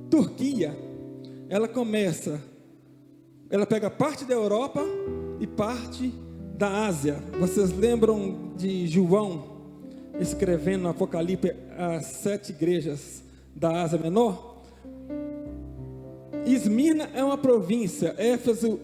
Turquia, ela pega parte da Europa e parte da Ásia. Vocês lembram de João escrevendo no Apocalipse as 7 igrejas da Ásia Menor? Esmirna é uma província, Éfeso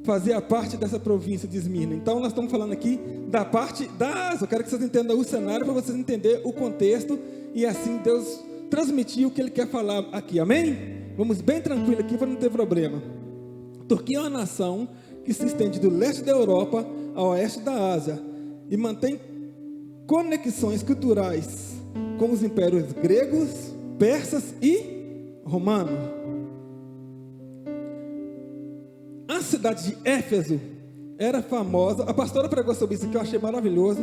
fazia parte dessa província de Esmirna. Então nós estamos falando aqui da parte da Ásia. Eu quero que vocês entendam o cenário para vocês entenderem o contexto e assim Deus transmitir o que Ele quer falar aqui, amém? Vamos bem tranquilo aqui para não ter problema. Turquia é uma nação que se estende do leste da Europa ao oeste da Ásia e mantém conexões culturais com os impérios gregos, persas e romano. A cidade de Éfeso era famosa, a pastora pregou sobre isso que eu achei maravilhoso.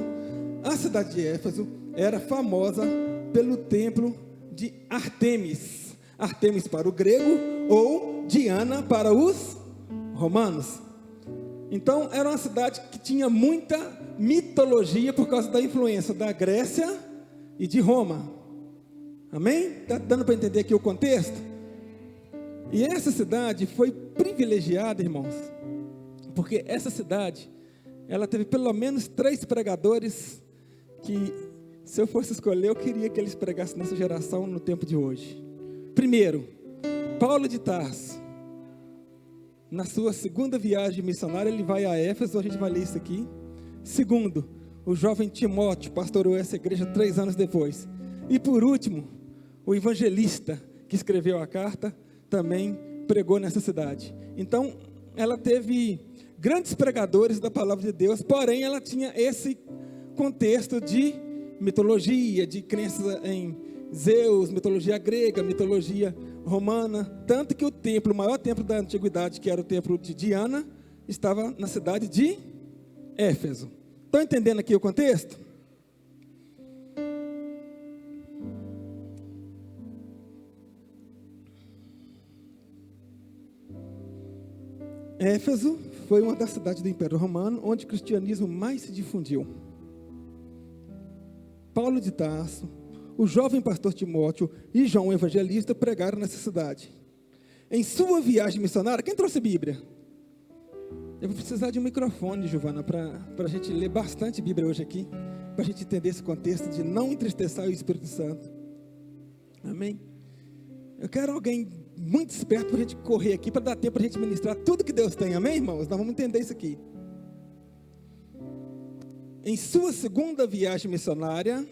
A cidade de Éfeso era famosa pelo templo de Ártemis. Ártemis para o grego ou Diana para os romanos. Então era uma cidade que tinha muita mitologia por causa da influência da Grécia e de Roma. Amém? Está dando para entender aqui o contexto? E essa cidade foi privilegiada, irmãos, porque essa cidade, ela teve pelo menos 3 pregadores que, se eu fosse escolher, eu queria que eles pregassem nessa geração no tempo de hoje. Primeiro, Paulo de Tarso. Na sua segunda viagem missionária, ele vai a Éfeso, a gente vai ler isso aqui. Segundo, o jovem Timóteo pastoreou essa igreja 3 anos depois. E por último, o evangelista que escreveu a carta, também pregou nessa cidade. Então, ela teve grandes pregadores da palavra de Deus, porém ela tinha esse contexto de mitologia, de crença em Zeus, mitologia grega, mitologia romana, tanto que o maior templo da antiguidade, que era o templo de Diana, estava na cidade de Éfeso. Estão entendendo aqui o contexto? Éfeso foi uma das cidades do Império Romano, onde o cristianismo mais se difundiu. Paulo de Tarso, o jovem pastor Timóteo e João o evangelista pregaram nessa cidade. Em sua viagem missionária, quem trouxe Bíblia? Eu vou precisar de um microfone, Giovana, para a gente ler bastante Bíblia hoje aqui, para a gente entender esse contexto de não entristecer o Espírito Santo. Amém? Eu quero alguém muito esperto para a gente correr aqui, para dar tempo para a gente ministrar tudo que Deus tem, amém, irmãos? Nós vamos entender isso aqui. Em sua segunda viagem missionária,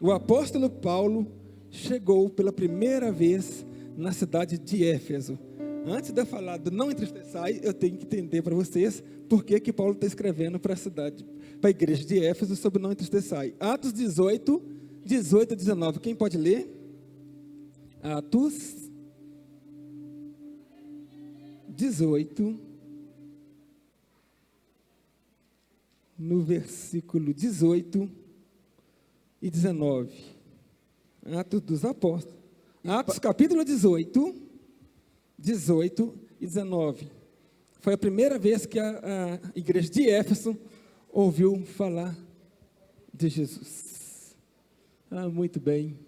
o apóstolo Paulo chegou pela primeira vez na cidade de Éfeso. Antes de eu falar do não entristeçai, eu tenho que entender para vocês por que Paulo está escrevendo para a cidade, para a igreja de Éfeso sobre não entristeçai. Atos 18 a 19, quem pode ler? Atos 18, no versículo 18 e 19. Atos dos Apóstolos. Atos capítulo 18 e 19. Foi a primeira vez que a igreja de Éfeso ouviu falar de Jesus. Muito bem.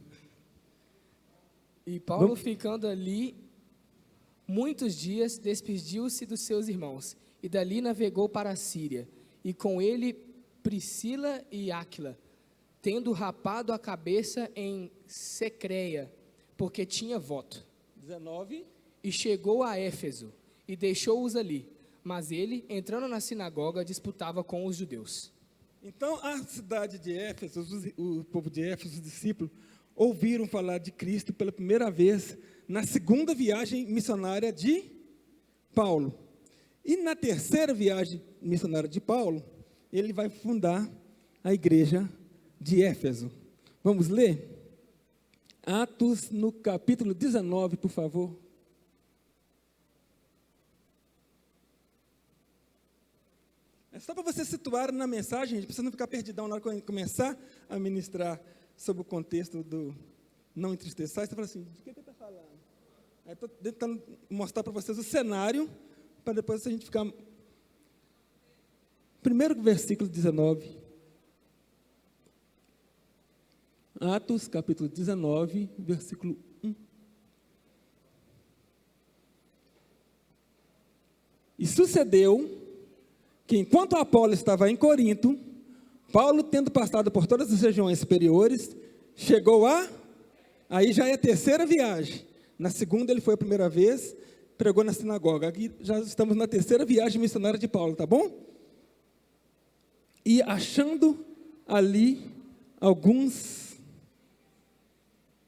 E Paulo, ficando ali muitos dias, despediu-se dos seus irmãos, e dali navegou para a Síria, e com ele Priscila e Áquila, tendo rapado a cabeça em Secreia, porque tinha voto. 19. E chegou a Éfeso, e deixou-os ali, mas ele, entrando na sinagoga, disputava com os judeus. Então, a cidade de Éfeso, o povo de Éfeso, os discípulos, ouviram falar de Cristo pela primeira vez na segunda viagem missionária de Paulo. E na terceira viagem missionária de Paulo, ele vai fundar a igreja de Éfeso. Vamos ler? Atos no capítulo 19, por favor. É só para você situar na mensagem, gente, para você não ficar perdidão na hora que eu começar a ministrar sobre o contexto do não entristeçar. Você fala assim, de que ele está falando? Aí estou tentando mostrar para vocês o cenário, para depois a gente ficar... Primeiro versículo 19. Atos, capítulo 19, versículo 1. E sucedeu que, enquanto Apolo estava em Corinto, Paulo, tendo passado por todas as regiões superiores, chegou aí já é a terceira viagem. Na segunda ele foi a primeira vez, pregou na sinagoga. Aqui já estamos na terceira viagem missionária de Paulo, tá bom? E achando ali alguns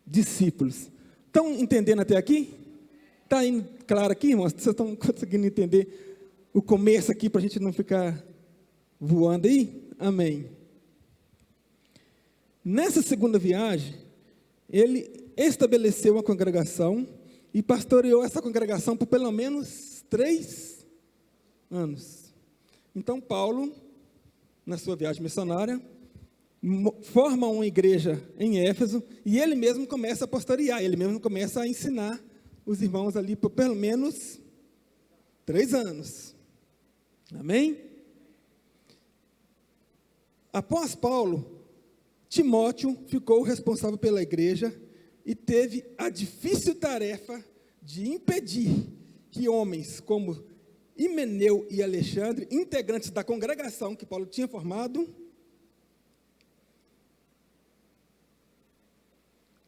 discípulos. Estão entendendo até aqui? Está indo claro aqui, irmãos? Vocês estão conseguindo entender o começo aqui, para a gente não ficar voando aí? Amém. Nessa segunda viagem, ele estabeleceu uma congregação e pastoreou essa congregação por pelo menos 3 anos. Então, Paulo, na sua viagem missionária, forma uma igreja em Éfeso e ele mesmo começa a pastorear, ele mesmo começa a ensinar os irmãos ali por pelo menos 3 anos. Amém? Após Paulo, Timóteo ficou responsável pela igreja e teve a difícil tarefa de impedir que homens como Himeneu e Alexandre, integrantes da congregação que Paulo tinha formado,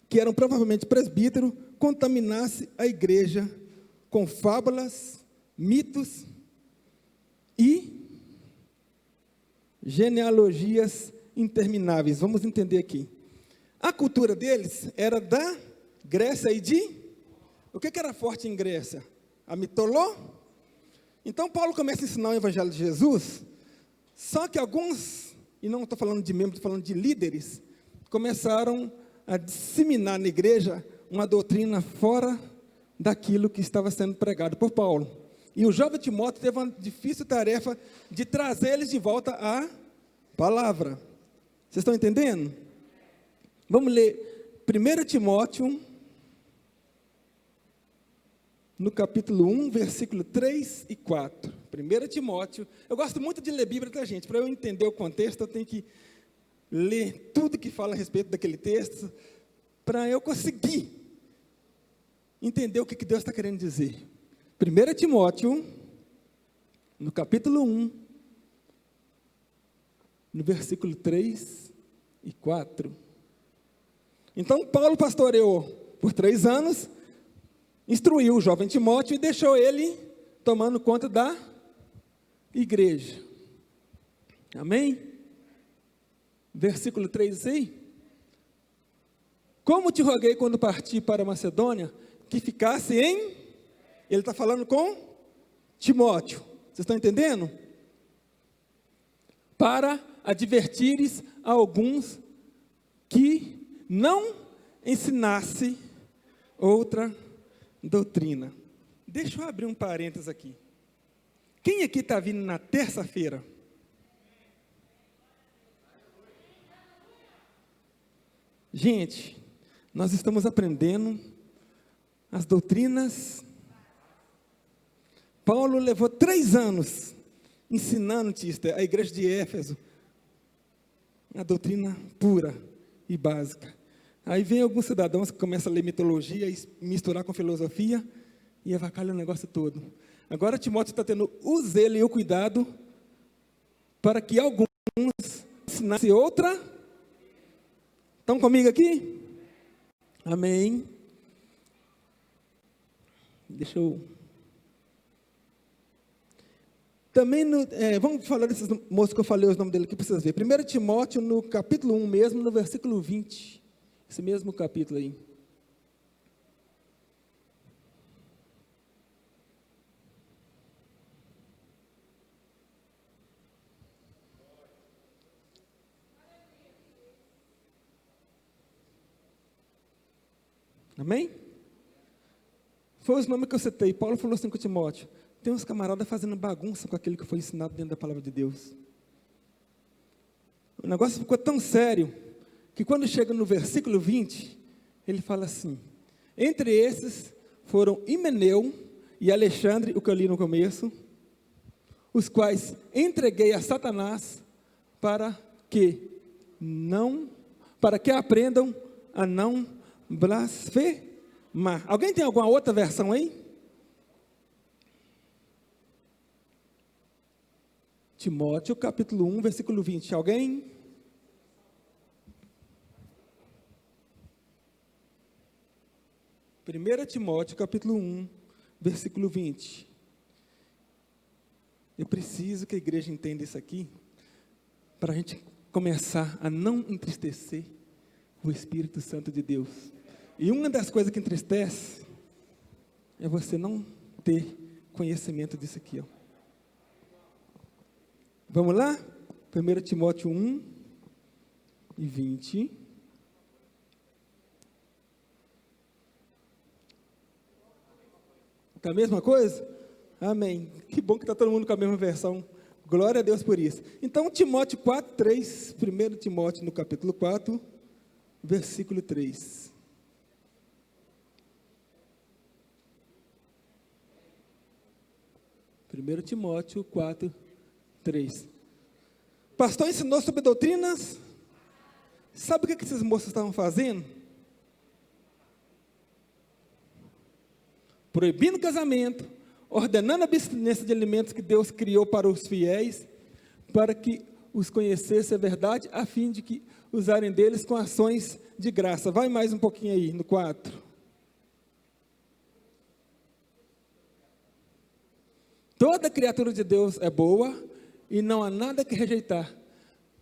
que eram provavelmente presbíteros, contaminasse a igreja com fábulas, mitos e genealogias intermináveis. Vamos entender aqui. A cultura deles era da Grécia e de... O que era forte em Grécia? A mitologia. Então, Paulo começa a ensinar o evangelho de Jesus, só que alguns, e não estou falando de membros, estou falando de líderes, começaram a disseminar na igreja uma doutrina fora daquilo que estava sendo pregado por Paulo. E o jovem Timóteo teve uma difícil tarefa de trazer eles de volta à palavra. Vocês estão entendendo? Vamos ler 1 Timóteo, no capítulo 1, versículo 3 e 4. 1 Timóteo, eu gosto muito de ler Bíblia, tá, gente? Para eu entender o contexto, eu tenho que ler tudo que fala a respeito daquele texto, para eu conseguir entender o que Deus está querendo dizer. 1 Timóteo, no capítulo 1, no versículo 3 e 4. Então, Paulo pastoreou por 3 anos, instruiu o jovem Timóteo e deixou ele tomando conta da igreja. Amém? Versículo 3 aí. Como te roguei quando parti para a Macedônia, que ficasse em... Ele está falando com Timóteo. Vocês estão entendendo? Para advertires a alguns que não ensinasse outra doutrina. Deixa eu abrir um parênteses aqui. Quem aqui está vindo na terça-feira? Gente, nós estamos aprendendo as doutrinas. Paulo levou 3 anos ensinando a igreja de Éfeso a doutrina pura e básica. Aí vem alguns cidadãos que começam a ler mitologia e misturar com filosofia e avacalha o negócio todo. Agora Timóteo está tendo o zelo e o cuidado para que alguns ensinassem outra. Estão comigo aqui? Amém. Deixa eu... Também, vamos falar desses moços que eu falei os nomes dele aqui para vocês verem. 1 Timóteo, no capítulo 1 mesmo, no versículo 20. Esse mesmo capítulo aí. Amém? Foi os nomes que eu citei. Paulo falou assim com Timóteo: tem uns camaradas fazendo bagunça com aquilo que foi ensinado dentro da palavra de Deus. O negócio ficou tão sério, que quando chega no versículo 20, ele fala assim: entre esses foram Himeneu e Alexandre, o que eu li no começo, os quais entreguei a Satanás para que não para que aprendam a não blasfemar. Alguém tem alguma outra versão aí? Timóteo, capítulo 1, versículo 20. Alguém? Primeira Timóteo, capítulo 1, versículo 20. Eu preciso que a igreja entenda isso aqui, para a gente começar a não entristecer o Espírito Santo de Deus. E uma das coisas que entristece é você não ter conhecimento disso aqui, ó. Vamos lá? 1 Timóteo 1 e 20. Tá a mesma coisa? Amém. Que bom que está todo mundo com a mesma versão. Glória a Deus por isso. Então, Timóteo 4, 3. 1 Timóteo, no capítulo 4, versículo 3. Primeiro Timóteo 4, 3. Pastor ensinou sobre doutrinas. Sabe o que esses moços estavam fazendo? Proibindo o casamento, ordenando a abstinência de alimentos que Deus criou para os fiéis, para que os conhecesse a verdade, a fim de que usarem deles com ações de graça. Vai mais um pouquinho aí, no 4. Toda criatura de Deus é boa, e não há nada que rejeitar,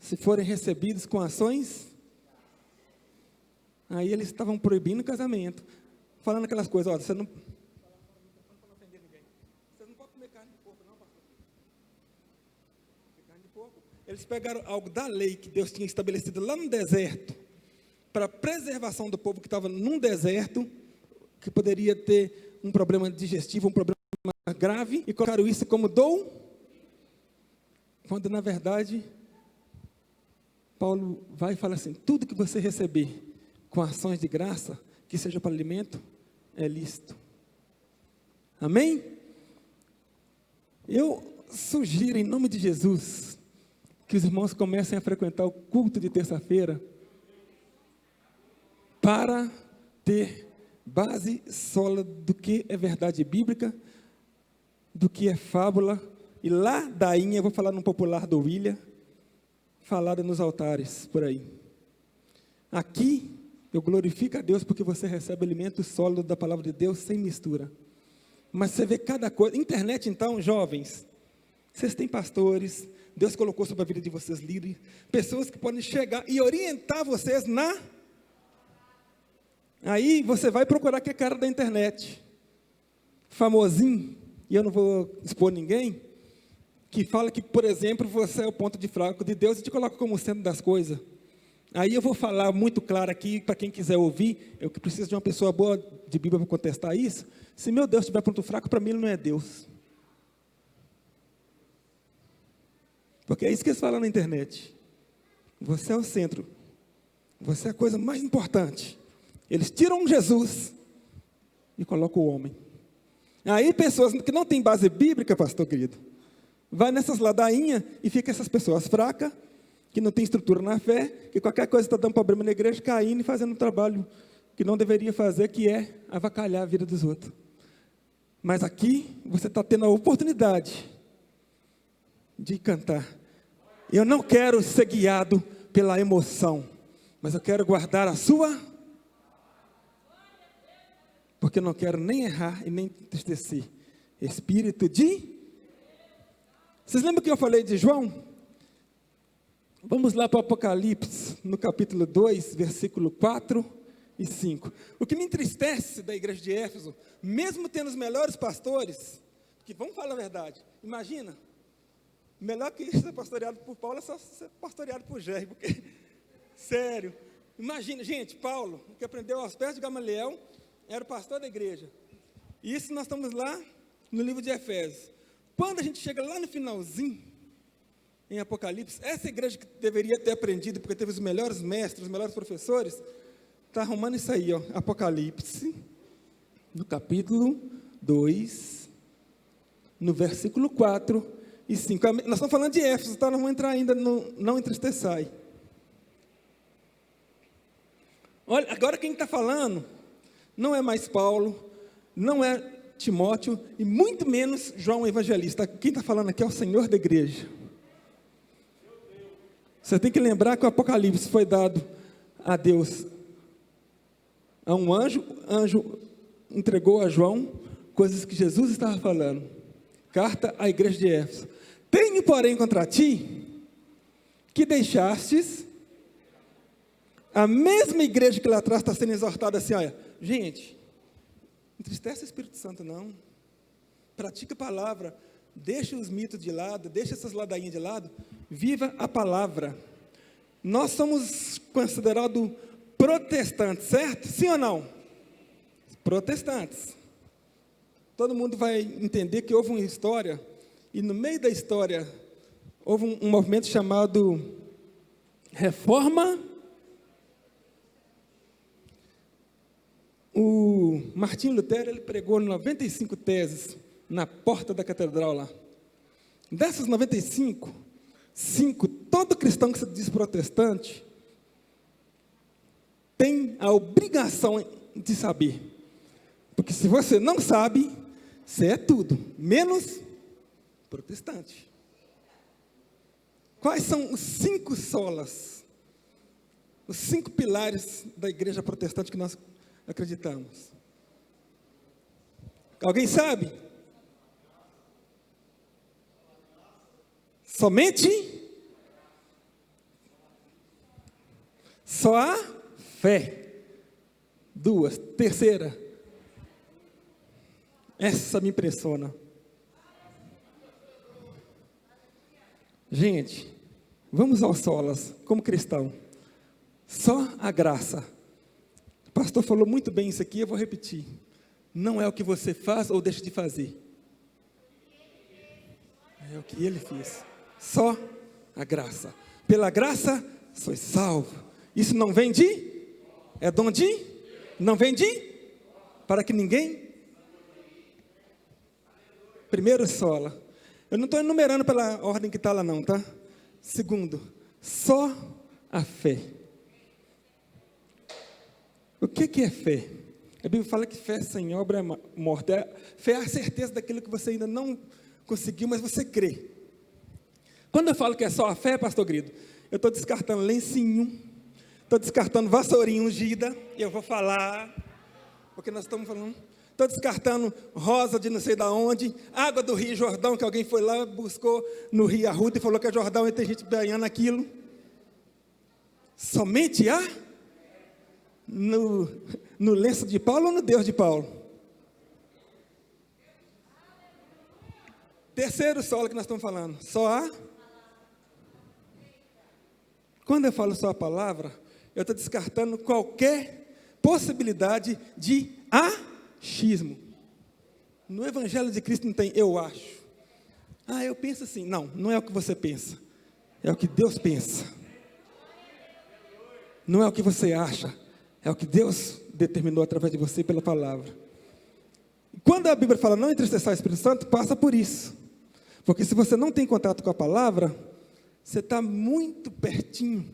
se forem recebidos com ações. Aí eles estavam proibindo o casamento, falando aquelas coisas, ó, você não pode comer carne de porco, não, pastor. Carne de porco. Eles pegaram algo da lei que Deus tinha estabelecido lá no deserto, para a preservação do povo que estava num deserto, que poderia ter um problema digestivo, um problema grave, e colocaram isso como quando na verdade Paulo vai e fala assim: tudo que você receber com ações de graça, que seja para alimento, é lícito. Amém? Eu sugiro, em nome de Jesus, que os irmãos comecem a frequentar o culto de terça-feira, para ter base sólida do que é verdade bíblica, do que é fábula, e ladainha, eu vou falar no popular do William, falada nos altares, por aí. Aqui, eu glorifico a Deus porque você recebe alimento sólido da palavra de Deus, sem mistura. Mas você vê cada coisa. Internet, então, jovens, vocês têm pastores, Deus colocou sobre a vida de vocês líderes, pessoas que podem chegar e orientar vocês Aí você vai procurar que é cara da internet, famosinho, e eu não vou expor ninguém, que fala que, por exemplo, você é o ponto de fraco de Deus e te coloca como centro das coisas. Aí eu vou falar muito claro aqui, para quem quiser ouvir, eu que preciso de uma pessoa boa de Bíblia para contestar isso. Se meu Deus estiver ponto fraco, para mim ele não é Deus. Porque é isso que eles falam na internet. Você é o centro. Você é a coisa mais importante. Eles tiram Jesus e colocam o homem. Aí pessoas que não têm base bíblica, pastor querido, vai nessas ladainhas e fica essas pessoas fracas, que não tem estrutura na fé, que qualquer coisa está dando problema na igreja, caindo e fazendo um trabalho que não deveria fazer, que é avacalhar a vida dos outros. Mas aqui, você está tendo a oportunidade de cantar. Eu não quero ser guiado pela emoção, mas eu quero guardar a sua, porque eu não quero nem errar e nem entristecer. Espírito de... Vocês lembram que eu falei de João? Vamos lá para o Apocalipse, no capítulo 2, versículo 4 e 5. O que me entristece da igreja de Éfeso, mesmo tendo os melhores pastores, que vamos falar a verdade, imagina, melhor que ser pastoreado por Paulo é só ser pastoreado por Jerry, porque, sério, imagina, gente, Paulo, que aprendeu aos pés de Gamaliel, era o pastor da igreja. E isso nós estamos lá no livro de Efésios. Quando a gente chega lá no finalzinho, em Apocalipse, essa igreja que deveria ter aprendido, porque teve os melhores mestres, os melhores professores, está arrumando isso aí, ó, Apocalipse, no capítulo 2, no versículo 4 e 5. Nós estamos falando de Éfeso, tá? Não vamos entrar ainda no não entristeçai. Olha, agora quem está falando não é mais Paulo, não é Timóteo e muito menos João Evangelista. Quem está falando aqui é o Senhor da igreja. Você tem que lembrar que o Apocalipse foi dado a Deus, a um anjo, o anjo entregou a João coisas que Jesus estava falando. Carta à igreja de Éfeso. Tenho, porém, contra ti, que deixastes a mesma igreja que lá atrás está sendo exortada assim, olha, gente, entristece o Espírito Santo não, pratica a palavra, deixa os mitos de lado, deixa essas ladainhas de lado, viva a palavra. Nós somos considerados protestantes, certo? Sim ou não? Protestantes. Todo mundo vai entender que houve uma história, e no meio da história, houve um movimento chamado Reforma. O Martinho Lutero, ele pregou 95 teses na porta da catedral lá. Dessas 95, 5, todo cristão que se diz protestante tem a obrigação de saber. Porque se você não sabe, você é tudo, menos protestante. Quais são os 5 solas, os 5 pilares da igreja protestante que nós acreditamos? Alguém sabe? Somente só a fé. 2, terceira. Essa me impressiona. Gente, vamos ao solas, como cristão. Só a graça. O pastor falou muito bem isso aqui, eu vou repetir. Não é o que você faz ou deixa de fazer. É o que ele fez. Só a graça. Pela graça, sois salvo. Isso não vem de? É dom de? Não vem de? Para que ninguém? Primeiro, sola. Eu não estou enumerando pela ordem que está lá não, tá? Segundo, só a fé. O que é fé? A Bíblia fala que fé sem obra é morta. Fé é a certeza daquilo que você ainda não conseguiu, mas você crê. Quando eu falo que é só a fé, pastor Grido, eu estou descartando lencinho, estou descartando vassourinha ungida, e eu vou falar, porque nós estamos falando, estou descartando rosa de não sei da onde, água do Rio Jordão, que alguém foi lá, buscou no Rio Arruda e falou que é Jordão, e tem gente banhando aquilo. Somente há no lenço de Paulo ou no Deus de Paulo? Terceiro solo que nós estamos falando, só há. Quando eu falo só a palavra, eu estou descartando qualquer possibilidade de achismo. No Evangelho de Cristo não tem eu acho. Ah, eu penso assim. Não, não é o que você pensa. É o que Deus pensa. Não é o que você acha. É o que Deus determinou através de você pela palavra. Quando a Bíblia fala não entristeçar o Espírito Santo, passa por isso. Porque se você não tem contato com a palavra, você está muito pertinho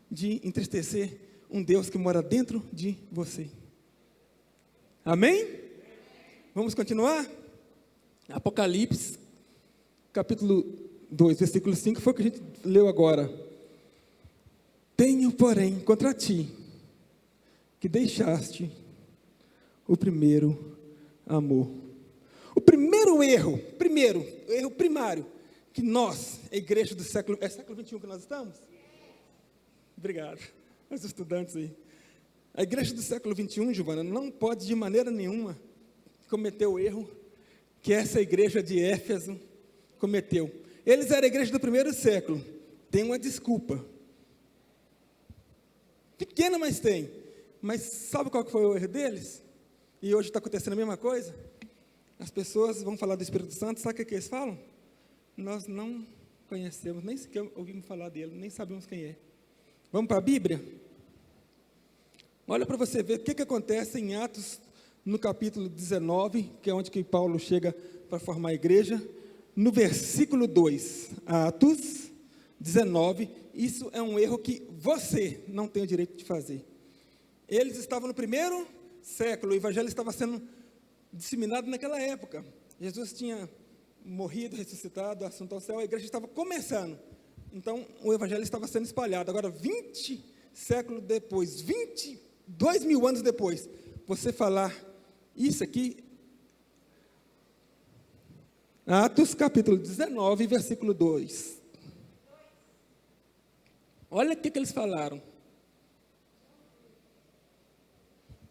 de entristecer um Deus que mora dentro de você. Amém? Vamos continuar? Apocalipse, capítulo 2, versículo 5, foi o que a gente leu agora. Tenho, porém, contra ti, que deixaste o primeiro amor. O primeiro erro primário, que nós, a igreja do século 21 que nós estamos? Obrigado, os estudantes aí. A igreja do século 21, Giovana, não pode de maneira nenhuma cometer o erro que essa igreja de Éfeso cometeu. Eles eram a igreja do primeiro século, tem uma desculpa. Pequena, mas tem. Mas sabe qual que foi o erro deles? E hoje está acontecendo a mesma coisa? As pessoas vão falar do Espírito Santo, sabe o que eles falam? Nós não conhecemos, nem sequer ouvimos falar dele, nem sabemos quem é. Vamos para a Bíblia? Olha para você ver o que acontece em Atos, no capítulo 19, que é onde que Paulo chega para formar a igreja. No versículo 2, Atos 19, isso é um erro que você não tem o direito de fazer. Eles estavam no primeiro século, o evangelho estava sendo disseminado naquela época. Jesus tinha morrido, ressuscitado, assunto ao céu, a igreja estava começando. Então, o evangelho estava sendo espalhado. Agora, 20 séculos depois, 22 mil anos depois, você falar isso aqui, Atos capítulo 19, versículo 2. Olha o que eles falaram.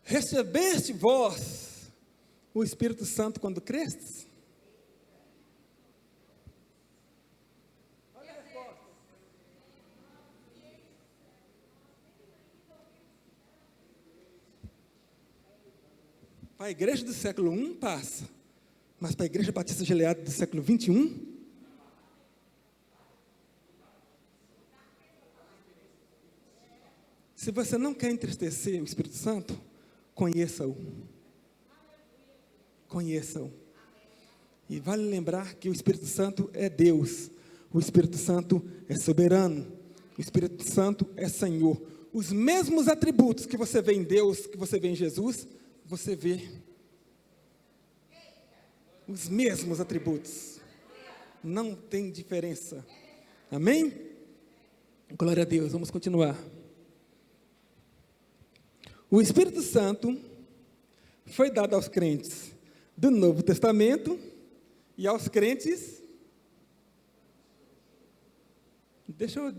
Recebeste vós o Espírito Santo quando crestes? Olha a resposta. Para a igreja do século I passa, mas para a igreja batista Gileade do século 21, se você não quer entristecer o Espírito Santo, conheça-o. Conheça-o. E vale lembrar que o Espírito Santo é Deus. O Espírito Santo é soberano. O Espírito Santo é Senhor. Os mesmos atributos que você vê em Deus, que você vê em Jesus, você vê. Os mesmos atributos. Não tem diferença. Amém? Glória a Deus. Vamos continuar. O Espírito Santo foi dado aos crentes do Novo Testamento e aos crentes. Deixa eu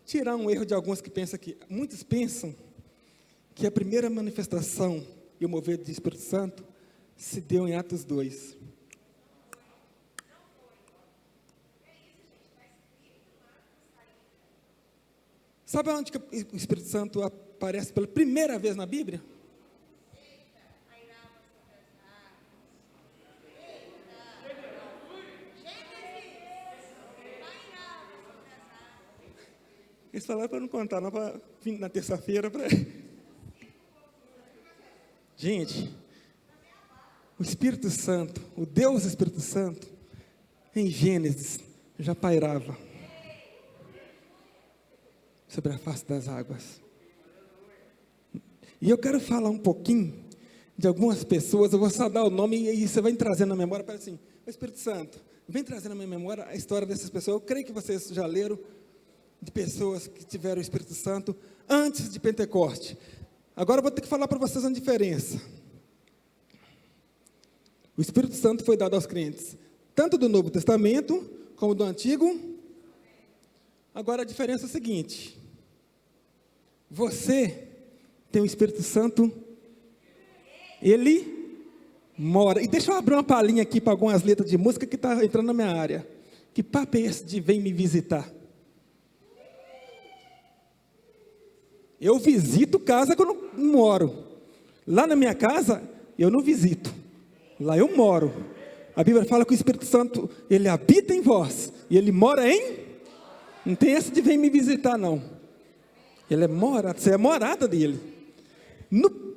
tirar um erro de alguns que pensam aqui. Muitos pensam que a primeira manifestação e o mover do Espírito Santo se deu em Atos 2. Sabe onde que o Espírito Santo aparece pela primeira vez na Bíblia? Eles falaram para não contar, não para vir na terça-feira. Gente, o Espírito Santo, o Deus Espírito Santo, em Gênesis, já pairava sobre a face das águas. E eu quero falar um pouquinho de algumas pessoas, eu vou só dar o nome e você vai trazendo na memória, parece assim, o Espírito Santo, vem trazendo na minha memória a história dessas pessoas. Eu creio que vocês já leram de pessoas que tiveram o Espírito Santo antes de Pentecoste. Agora eu vou ter que falar para vocês uma diferença. O Espírito Santo foi dado aos crentes, tanto do Novo Testamento, como do Antigo. Agora a diferença é a seguinte: você tem o Espírito Santo, ele mora. E deixa eu abrir uma palhinha aqui para algumas letras de música que está entrando na minha área. Que papo é esse de vem me visitar? Eu visito casa que eu não moro. Lá na minha casa, eu não visito. Lá eu moro. A Bíblia fala que o Espírito Santo, ele habita em vós. E ele mora em... Não tem essa de vem me visitar, não. Ele é morada, você é morada dele.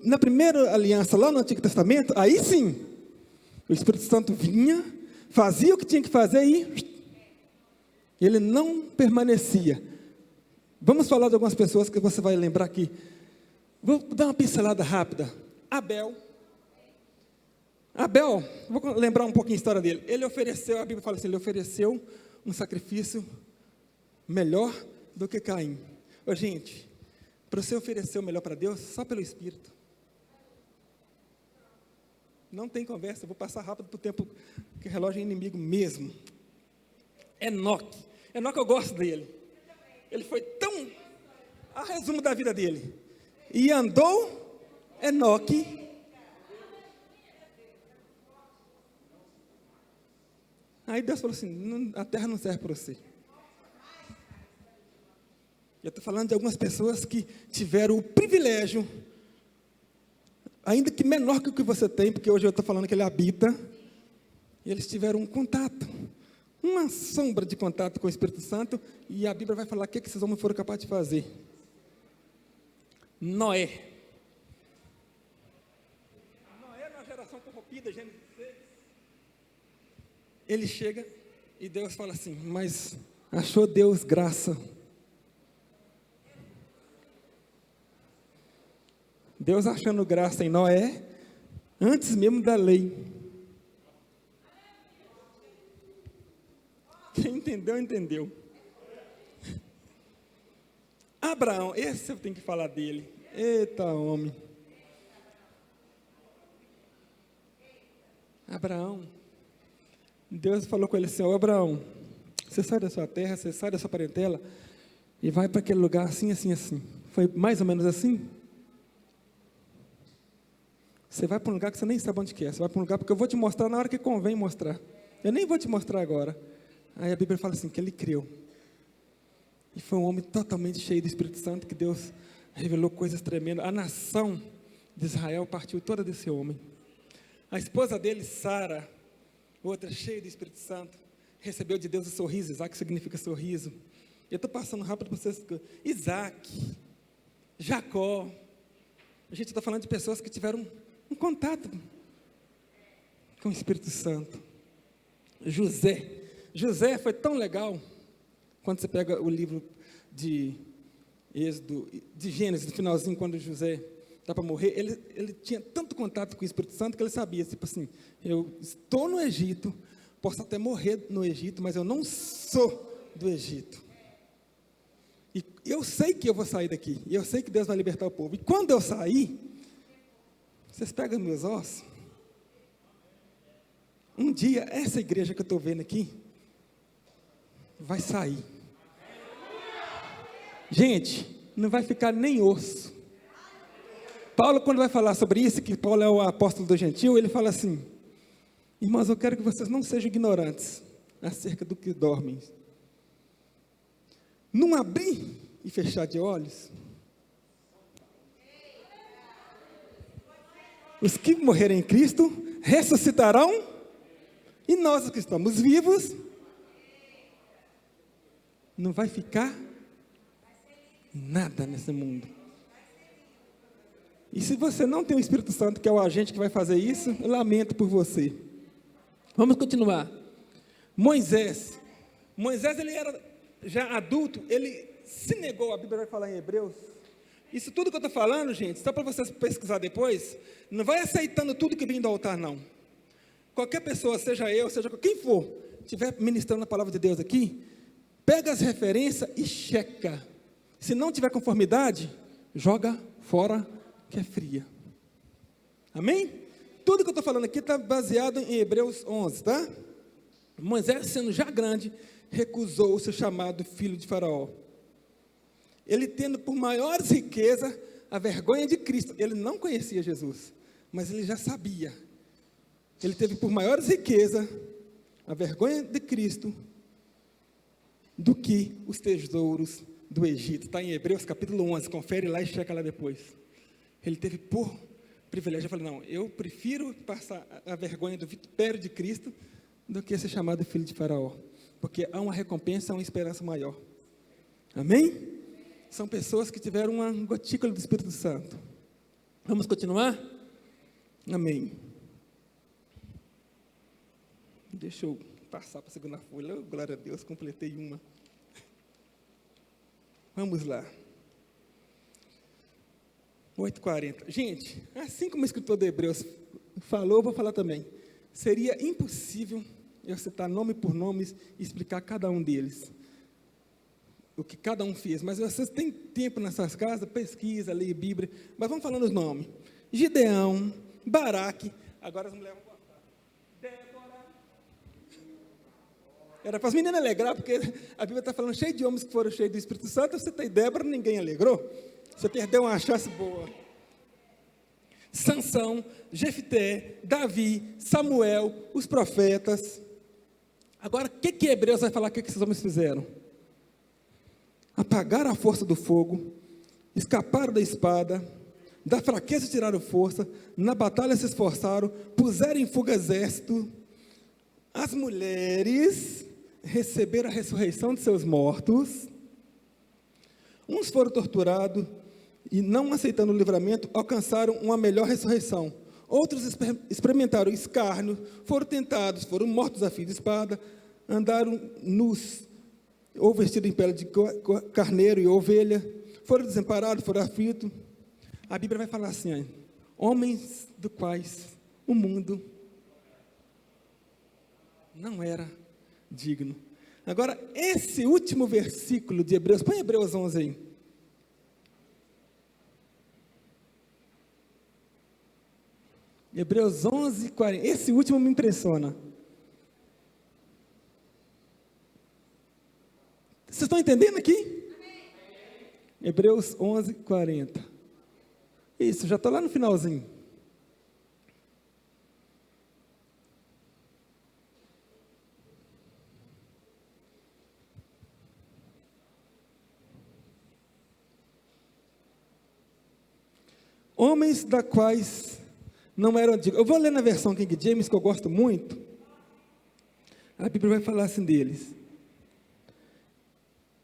Na primeira aliança, lá no Antigo Testamento, aí sim, o Espírito Santo vinha, fazia o que tinha que fazer e ele não permanecia. Vamos falar de algumas pessoas que você vai lembrar aqui. Vou dar uma pincelada rápida. Abel, vou lembrar um pouquinho a história dele. Ele ofereceu, a Bíblia fala assim, ele ofereceu um sacrifício melhor do que Caim. Ô, gente, para você oferecer o melhor para Deus, só pelo Espírito. Não tem conversa, eu vou passar rápido para o tempo que o relógio é inimigo mesmo. Enoque eu gosto dele. Ele foi tão... A resumo da vida dele. E andou Enoque. Aí Deus falou assim, a terra não serve para você. Eu estou falando de algumas pessoas que tiveram o privilégio, ainda que menor que o que você tem, porque hoje eu estou falando que ele habita, e eles tiveram um contato, uma sombra de contato com o Espírito Santo, e a Bíblia vai falar o que esses homens foram capazes de fazer. Noé, na geração corrompida, Gênesis 6, ele chega e Deus fala assim, mas achou Deus graça Deus achando graça em Noé, antes mesmo da lei. Quem entendeu, entendeu. Abraão, esse eu tenho que falar dele. Eita, homem. Abraão, Deus falou com ele assim: ô Abraão, você sai da sua terra, você sai da sua parentela e vai para aquele lugar assim, assim, assim. Foi mais ou menos assim? Você vai para um lugar que você nem sabe onde que é. Você vai para um lugar porque eu vou te mostrar na hora que convém mostrar. Eu nem vou te mostrar agora. Aí a Bíblia fala assim, que ele creu. E foi um homem totalmente cheio do Espírito Santo, que Deus revelou coisas tremendas. A nação de Israel partiu toda desse homem. A esposa dele, Sara, outra cheia do Espírito Santo, recebeu de Deus o sorriso. Isaac significa sorriso. Eu estou passando rápido para vocês. Isaac, Jacó. A gente está falando de pessoas que tiveram um contato com o Espírito Santo. José foi tão legal. Quando você pega o livro de Êxodo, de Gênesis, no finalzinho, quando José está para morrer, ele tinha tanto contato com o Espírito Santo que ele sabia, tipo assim, eu estou no Egito, posso até morrer no Egito, mas eu não sou do Egito. E eu sei que eu vou sair daqui, e eu sei que Deus vai libertar o povo. E quando eu sair, vocês pegam meus ossos, um dia, essa igreja que eu estou vendo aqui, vai sair. Gente, não vai ficar nem osso. Paulo, quando vai falar sobre isso, que Paulo é o apóstolo do gentil, ele fala assim: irmãos, eu quero que vocês não sejam ignorantes acerca do que dormem. Num abrir e fechar de olhos, os que morrerem em Cristo ressuscitarão, e nós que estamos vivos, não vai ficar nada nesse mundo. E se você não tem o Espírito Santo, que é o agente que vai fazer isso, eu lamento por você. Vamos continuar. Moisés, ele era já adulto, ele se negou, a Bíblia vai falar em Hebreus. Isso tudo que eu estou falando, gente, só para vocês pesquisar depois, não vai aceitando tudo que vem do altar, não. Qualquer pessoa, seja eu, seja quem for, estiver ministrando a palavra de Deus aqui, pega as referências e checa. Se não tiver conformidade, joga fora, que é fria. Amém? Tudo que eu estou falando aqui está baseado em Hebreus 11, tá? Moisés, sendo já grande, recusou ser chamado filho de Faraó. Ele tendo por maiores riquezas a vergonha de Cristo. Ele não conhecia Jesus, mas ele já sabia. Ele teve por maiores riquezas a vergonha de Cristo do que os tesouros do Egito. Está em Hebreus capítulo 11, confere lá e checa lá depois. Ele teve por privilégio. Eu falei, não, eu prefiro passar a vergonha do vitupério de Cristo do que ser chamado filho de Faraó. Porque há uma recompensa, uma esperança maior. Amém? São pessoas que tiveram uma gotícula do Espírito Santo. Vamos continuar? Amém. Deixa eu passar para a segunda folha. Oh, glória a Deus, completei uma. Vamos lá. 8h40. Gente, assim como o escritor de Hebreus falou, eu vou falar também. Seria impossível eu citar nome por nome e explicar cada um deles. O que cada um fez. Mas vocês têm tempo nessas casas, pesquisa, leia Bíblia. Mas vamos falando os nomes. Gideão, Baraque. Agora as mulheres vão gostar. Débora. Era para as meninas alegrar, porque a Bíblia está falando cheio de homens que foram cheios do Espírito Santo. Você tem Débora, ninguém alegrou. Você perdeu uma chance boa. Sansão, Jefté, Davi, Samuel, os profetas. Agora, o que Hebreus vai falar que esses homens fizeram? Apagaram a força do fogo, escaparam da espada, da fraqueza tiraram força, na batalha se esforçaram, puseram em fuga exército. As mulheres receberam a ressurreição de seus mortos. Uns foram torturados e, não aceitando o livramento, alcançaram uma melhor ressurreição. Outros experimentaram escárnio, foram tentados, foram mortos a fio de espada, andaram nus, ou vestidos em pele de carneiro e ovelha, foram desamparados, foram aflitos. a Bíblia vai falar assim, ó, homens do quais o mundo não era digno. Agora, esse último versículo de Hebreus, põe Hebreus 11 aí. Hebreus 11, 40. Esse último me impressiona. Vocês estão entendendo aqui? Amém. Hebreus 11, 40. Isso, já estou lá no finalzinho. Homens da quais não eram dignos. Eu vou ler na versão King James, que eu gosto muito. A Bíblia vai falar assim deles.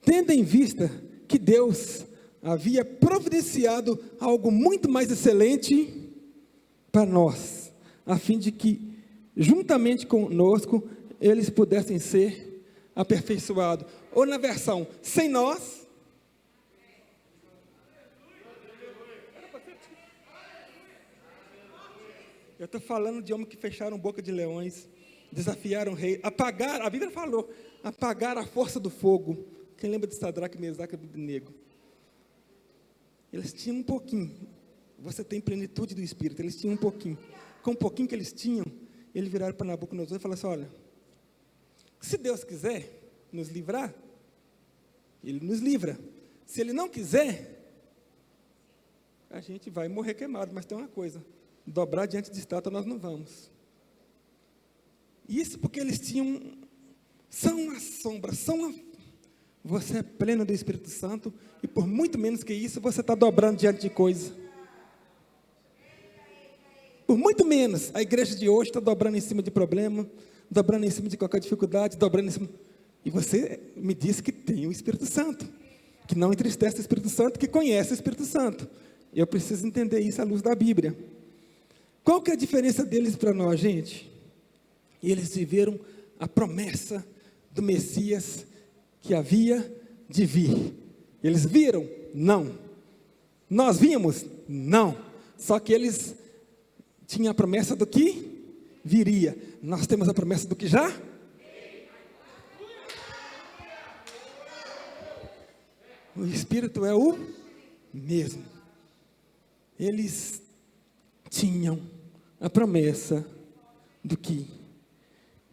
Tendo em vista que Deus havia providenciado algo muito mais excelente para nós, a fim de que, juntamente conosco, eles pudessem ser aperfeiçoados. Ou na versão, sem nós. Eu estou falando de homens que fecharam boca de leões, desafiaram o rei, apagaram, a Bíblia falou, apagaram a força do fogo. Quem lembra de Sadraque, Mesaque e Abednego? Eles tinham um pouquinho. Você tem plenitude do Espírito. Eles tinham um pouquinho. Com um pouquinho que eles tinham, eles viraram para Nabucodonosor e falaram assim, olha, se Deus quiser nos livrar, Ele nos livra. Se Ele não quiser, a gente vai morrer queimado. Mas tem uma coisa, dobrar diante de estátua nós não vamos. Isso porque eles são uma sombra, você é pleno do Espírito Santo, e por muito menos que isso, você está dobrando diante de coisa. Por muito menos, a igreja de hoje está dobrando em cima de problema, dobrando em cima de qualquer dificuldade, dobrando em cima... E você me disse que tem o Espírito Santo, que não entristece o Espírito Santo, que conhece o Espírito Santo. Eu preciso entender isso à luz da Bíblia. Qual que é a diferença deles para nós, gente? Eles viveram a promessa do Messias que havia de vir. Eles viram? Não. Nós vimos? Não. Só que eles tinham a promessa do que viria. Nós temos a promessa do que já? O Espírito é o mesmo. Eles tinham a promessa do que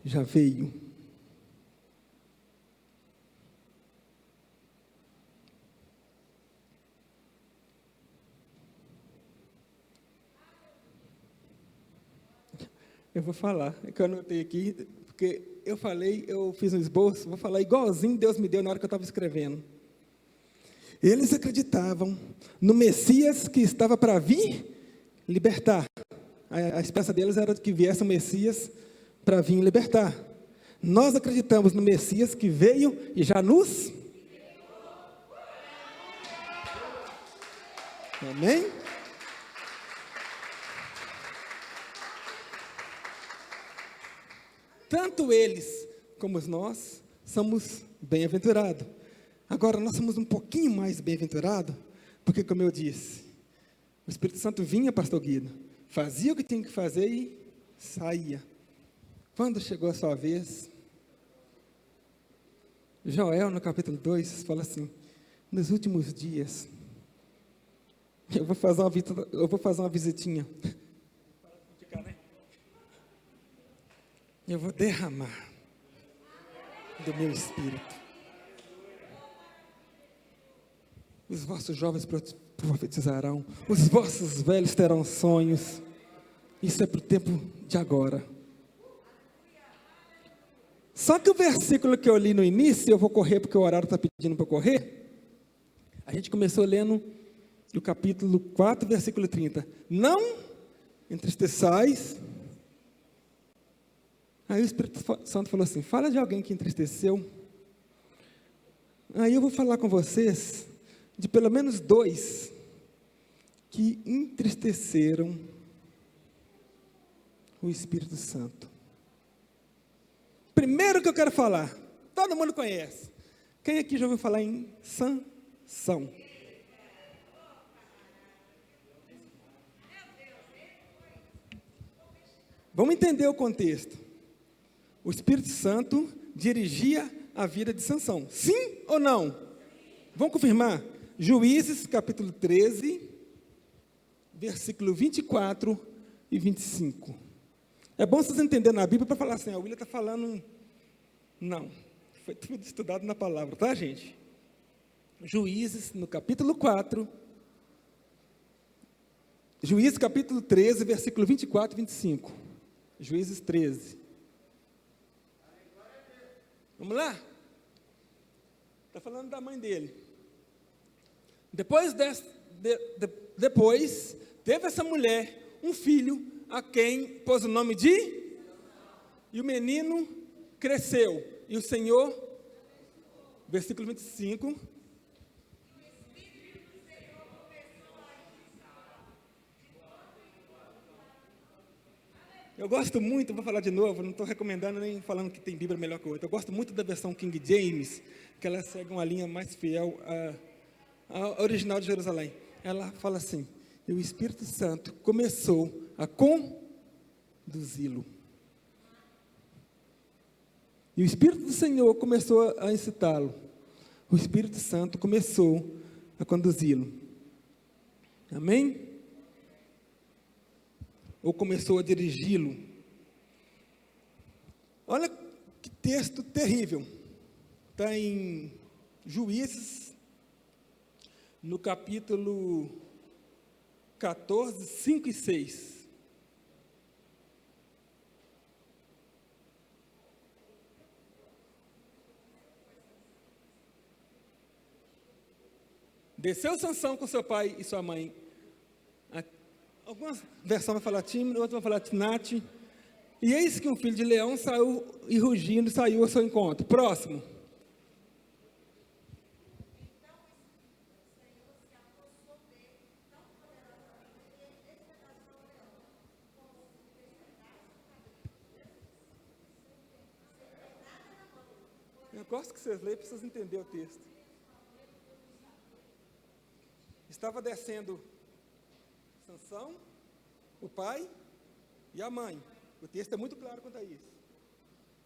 já veio. Eu vou falar, é que eu anotei aqui, porque eu fiz um esboço, vou falar igualzinho Deus me deu na hora que eu estava escrevendo. Eles acreditavam no Messias que estava para vir libertar. A esperança deles era que viesse o Messias para vir libertar. Nós acreditamos no Messias que veio e já nos... Amém? Tanto eles como nós somos bem-aventurados. Agora, nós somos um pouquinho mais bem-aventurados, porque, como eu disse, o Espírito Santo vinha, pastor Guido, fazia o que tinha que fazer e saía. Quando chegou a sua vez, Joel, no capítulo 2, fala assim, nos últimos dias, eu vou fazer uma visitinha. Eu vou derramar do meu Espírito. Os vossos jovens profetizarão, os vossos velhos terão sonhos. Isso é para o tempo de agora. Só que o versículo que eu li no início, eu vou correr porque o horário está pedindo para eu correr. A gente começou lendo o capítulo 4, versículo 30. Não entristeçais. Aí o Espírito Santo falou assim, fala de alguém que entristeceu. Aí eu vou falar com vocês de pelo menos 2 que entristeceram o Espírito Santo. Primeiro que eu quero falar, todo mundo conhece. Quem aqui já ouviu falar em Sansão? Vamos entender o contexto. O Espírito Santo dirigia a vida de Sansão. Sim ou não? Vamos confirmar? Juízes, capítulo 13, versículo 24 e 25. É bom vocês entenderem na Bíblia para falar assim, a William está falando... Não, foi tudo estudado na palavra, tá, gente? Juízes, no capítulo 4... Juízes capítulo 13, versículo 24 e 25. Juízes 13. Vamos lá? Está falando da mãe dele. Depois, teve essa mulher um filho a quem pôs o nome de... E o menino cresceu. E o Senhor, versículo 25... Eu gosto muito, vou falar de novo, não estou recomendando nem falando que tem Bíblia melhor que outra. Eu gosto muito da versão King James, que ela segue uma linha mais fiel à original de Jerusalém. Ela fala assim, e o Espírito Santo começou a conduzi-lo. E o Espírito do Senhor começou a incitá-lo. O Espírito Santo começou a conduzi-lo. Amém? Ou começou a dirigi-lo. Olha que texto terrível. Está em Juízes, no capítulo 14, 5 e 6. Desceu Sansão com seu pai e sua mãe. Algumas versões vão falar Timna, outras vão falar Tinate. E eis que um filho de leão saiu e rugindo, saiu ao seu encontro. Próximo. Eu gosto que vocês leiam para vocês entenderem o texto. Estava descendo Sansão, o pai e a mãe. O texto é muito claro quanto a isso.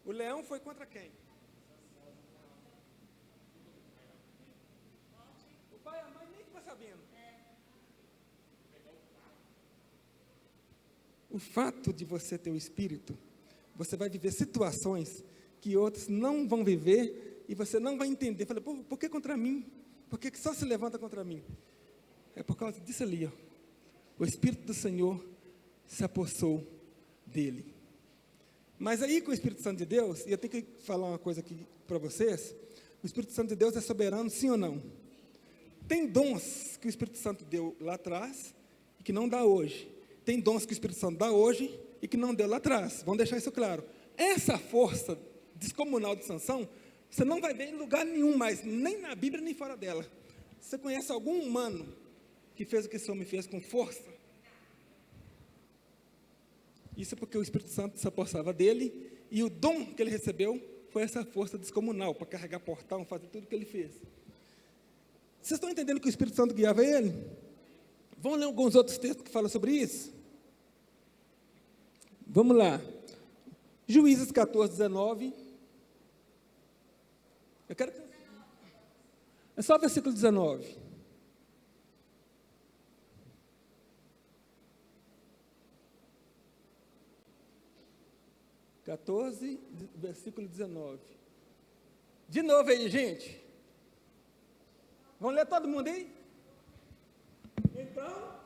O leão foi contra quem? O pai e a mãe nem ficou sabendo. O fato de você ter o Espírito, você vai viver situações que outros não vão viver e você não vai entender. Fala, por que contra mim? Por que só se levanta contra mim? É por causa disso ali, ó. O Espírito do Senhor se apossou dele. Mas aí com o Espírito Santo de Deus, e eu tenho que falar uma coisa aqui para vocês, o Espírito Santo de Deus é soberano, sim ou não? Tem dons que o Espírito Santo deu lá atrás e que não dá hoje. Tem dons que o Espírito Santo dá hoje e que não deu lá atrás. Vamos deixar isso claro. Essa força descomunal de Sansão, você não vai ver em lugar nenhum mais, nem na Bíblia, nem fora dela. Você conhece algum humano que fez o que esse homem fez com força? Isso é porque o Espírito Santo se apossava dele, e o dom que ele recebeu foi essa força descomunal, para carregar portão, fazer tudo o que ele fez. Vocês estão entendendo que o Espírito Santo guiava ele? Vamos ler alguns outros textos que falam sobre isso? Vamos lá. Juízes 14, 19. Eu quero que... É só o versículo 19. 14, versículo 19. De novo aí, gente. Vamos ler todo mundo aí? Então...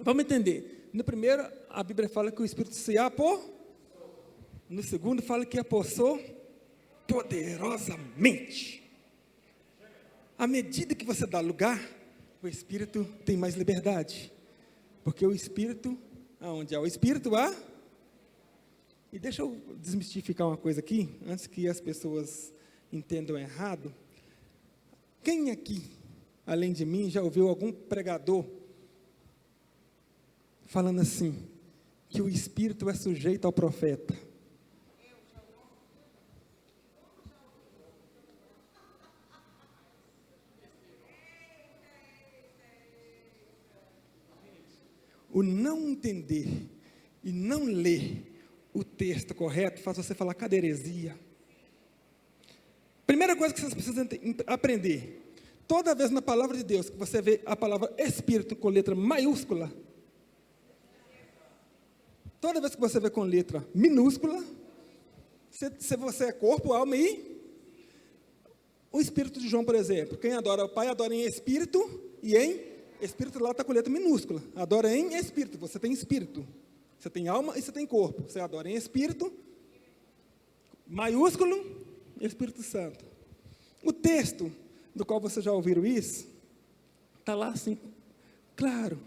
Vamos entender. No primeiro, a Bíblia fala que o Espírito se apossou. No segundo, fala que apossou poderosamente. À medida que você dá lugar, o Espírito tem mais liberdade. Porque o Espírito, aonde há o Espírito, há... E deixa eu desmistificar uma coisa aqui, antes que as pessoas entendam errado. Quem aqui, além de mim, já ouviu algum pregador falando assim, que o Espírito é sujeito ao profeta? O não entender e não ler o texto correto faz você falar cada heresia. Primeira coisa que vocês precisam aprender, toda vez na palavra de Deus que você vê a palavra Espírito com letra maiúscula, toda vez que você vê com letra minúscula, se você é corpo, alma e o Espírito de João, por exemplo, quem adora o Pai adora em Espírito e em Espírito lá está com letra minúscula, adora em Espírito, você tem Espírito, você tem alma e você tem corpo, você adora em Espírito, maiúsculo, Espírito Santo. O texto, do qual vocês já ouviram isso, está lá assim, claro,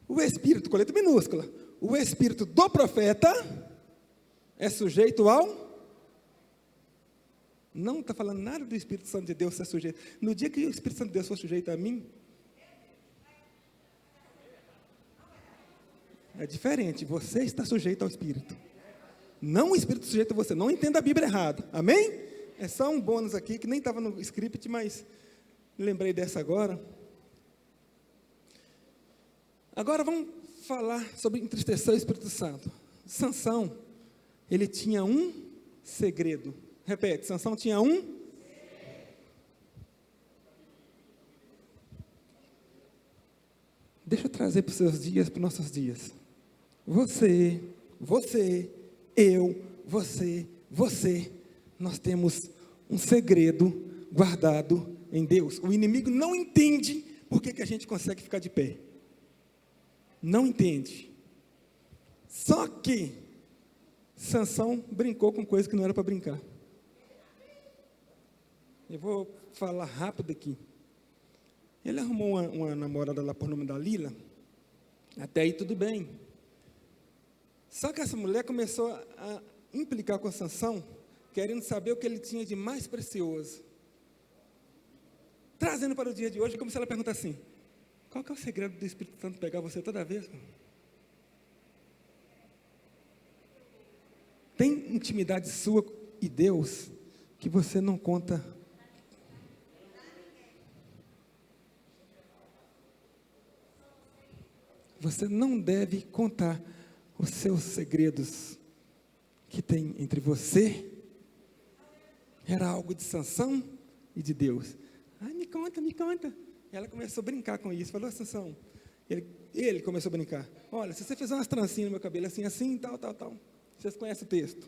o Espírito, com letra minúscula, o Espírito do profeta é sujeito ao... Não está falando nada do Espírito Santo de Deus ser sujeito. No dia que o Espírito Santo de Deus for sujeito a mim, é diferente, você está sujeito ao Espírito. Não o Espírito sujeito a você, não entenda a Bíblia errado, amém? É só um bônus aqui, que nem estava no script, mas lembrei dessa agora. Agora vamos falar sobre entristecer o Espírito Santo. Sansão, ele tinha um segredo. Repete, Sansão tinha um... Deixa eu trazer para os seus dias, para os nossos dias. Você, eu, você, nós temos um segredo guardado em Deus. O inimigo não entende por que a gente consegue ficar de pé. Não entende. Só que Sansão brincou com coisa que não era para brincar. Eu vou falar rápido aqui. Ele arrumou uma namorada lá por nome da Lila. Até aí tudo bem. Só que essa mulher começou a implicar com a Sansão, querendo saber o que ele tinha de mais precioso. Trazendo para o dia de hoje, como se ela perguntasse assim, qual que é o segredo do Espírito Santo pegar você toda vez? Tem intimidade sua e Deus que você não conta. Você não deve contar os seus segredos que tem entre você. Era algo de Sansão e de Deus. Ai, me conta, me conta. Ela começou a brincar com isso. Falou, Sansão. Ele começou a brincar. Olha, se você fizer umas trancinhas no meu cabelo assim, assim, tal. Vocês conhecem o texto.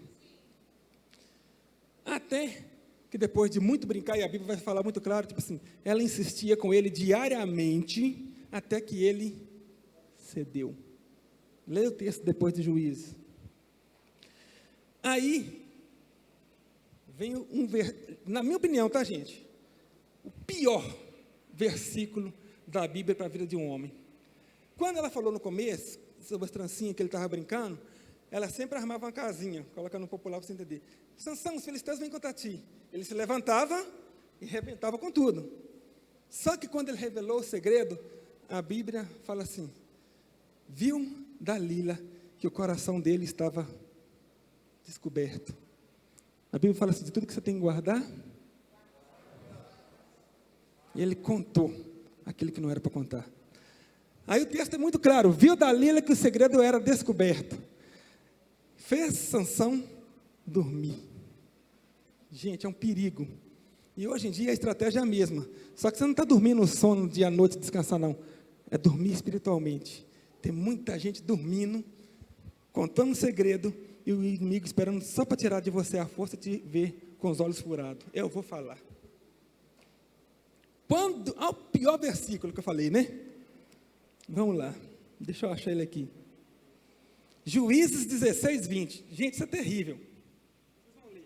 Até que depois de muito brincar, e a Bíblia vai falar muito claro, tipo assim, ela insistia com ele diariamente, até que ele cedeu. Leia o texto depois de Juízes. Aí, vem na minha opinião, tá, gente? O pior versículo da Bíblia para a vida de um homem. Quando ela falou no começo, sobre as trancinhas que ele estava brincando, ela sempre armava uma casinha, colocando no popular para você entender. Sansão, os filisteus vêm contra ti. Ele se levantava e arrebentava com tudo. Só que quando ele revelou o segredo, a Bíblia fala assim, viu Dalila que o coração dele estava descoberto. A Bíblia fala assim, de tudo que você tem que guardar, e ele contou aquilo que não era para contar. Aí o texto é muito claro, viu Dalila que o segredo era descoberto. Fez Sansão dormir. Gente, é um perigo. E hoje em dia a estratégia é a mesma. Só que você não está dormindo no sono dia à noite, descansar não. É dormir espiritualmente. Tem muita gente dormindo, contando um segredo, e o inimigo esperando só para tirar de você a força de ver com os olhos furados. Eu vou falar. Ao pior versículo que eu falei, né? Vamos lá. Deixa eu achar ele aqui. Juízes 16, 20. Gente, isso é terrível. Vocês vão ler.